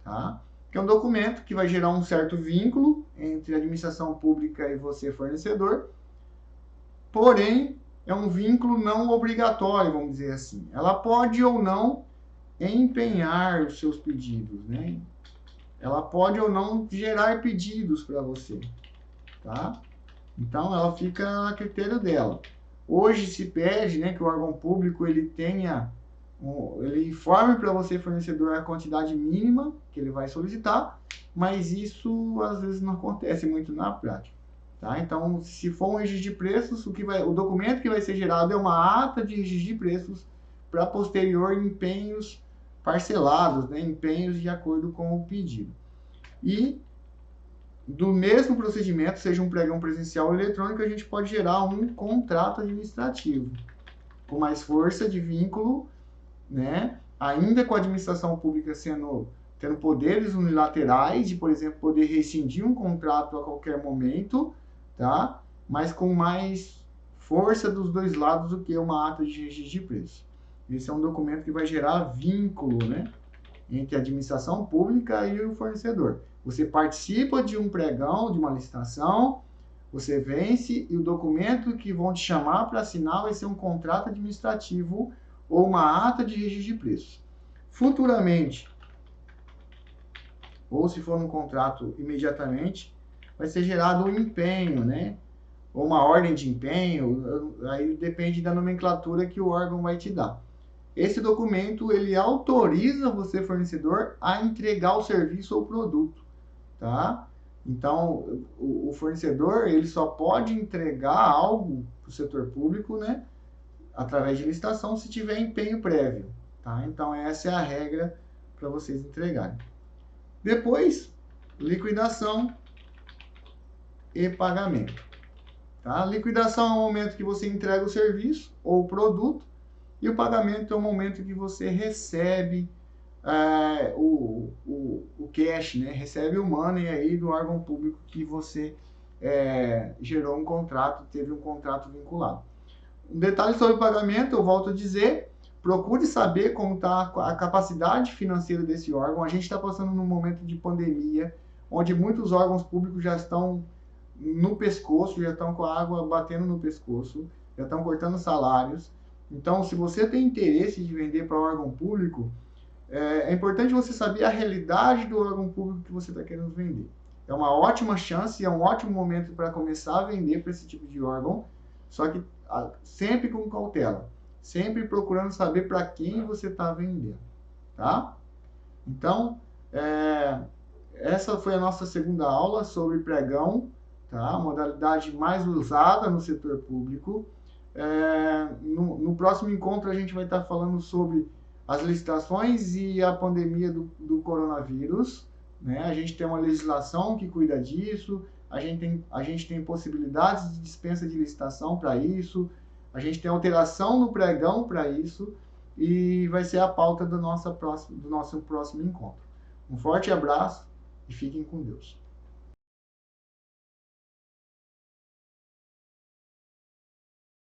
Tá? Que é um documento que vai gerar um certo vínculo entre a administração pública e você, fornecedor, porém, é um vínculo não obrigatório, vamos dizer assim. Ela pode ou não empenhar os seus pedidos, né? Ela pode ou não gerar pedidos para você, tá? Então, ela fica a critério dela. Hoje se pede, né, que o órgão público ele informe para você, fornecedor, a quantidade mínima que ele vai solicitar, mas isso às vezes não acontece muito na prática, tá? Então, se for um registro de preços, o documento que vai ser gerado é uma ata de registro de preços para posterior empenhos parcelados, né, empenhos de acordo com o pedido. E do mesmo procedimento, seja um pregão presencial ou eletrônico, a gente pode gerar um contrato administrativo com mais força de vínculo, né, ainda com a administração pública tendo poderes unilaterais de, por exemplo, poder rescindir um contrato a qualquer momento, tá? Mas com mais força dos dois lados do que uma ata de registro de preço. Esse é um documento que vai gerar vínculo, né, entre a administração pública e o fornecedor. Você participa de um pregão, de uma licitação, você vence e o documento que vão te chamar para assinar vai ser um contrato administrativo ou uma ata de registro de preços. Futuramente, ou se for um contrato imediatamente, vai ser gerado um empenho, né? Ou uma ordem de empenho, aí depende da nomenclatura que o órgão vai te dar. Esse documento, ele autoriza você, fornecedor, a entregar o serviço ou produto, tá? Então, o fornecedor, ele só pode entregar algo para o setor público, né, através de licitação, se tiver empenho prévio, tá? Então, essa é a regra para vocês entregarem. Depois, liquidação e pagamento, tá? Liquidação é o momento que você entrega o serviço ou o produto, e o pagamento é o momento que você recebe o cash, né? Recebe o money aí do órgão público que você gerou um contrato, teve um contrato vinculado. Um detalhe sobre o pagamento, eu volto a dizer, procure saber como está a capacidade financeira desse órgão. A gente está passando num momento de pandemia, onde muitos órgãos públicos já estão no pescoço, já estão com a água batendo no pescoço, já estão cortando salários. Então, se você tem interesse de vender para órgão público, é importante você saber a realidade do órgão público que você está querendo vender. É uma ótima chance, é um ótimo momento para começar a vender para esse tipo de órgão, só que sempre com cautela, sempre procurando saber para quem você está vendendo, tá? Então, essa foi a nossa segunda aula sobre pregão, tá? A modalidade mais usada no setor público. No próximo encontro a gente vai estar falando sobre as licitações e a pandemia do coronavírus, né? A gente tem uma legislação que cuida disso, a gente tem possibilidades de dispensa de licitação para isso, a gente tem alteração no pregão para isso, e vai ser a pauta do nosso próximo encontro. Um forte abraço e fiquem com Deus.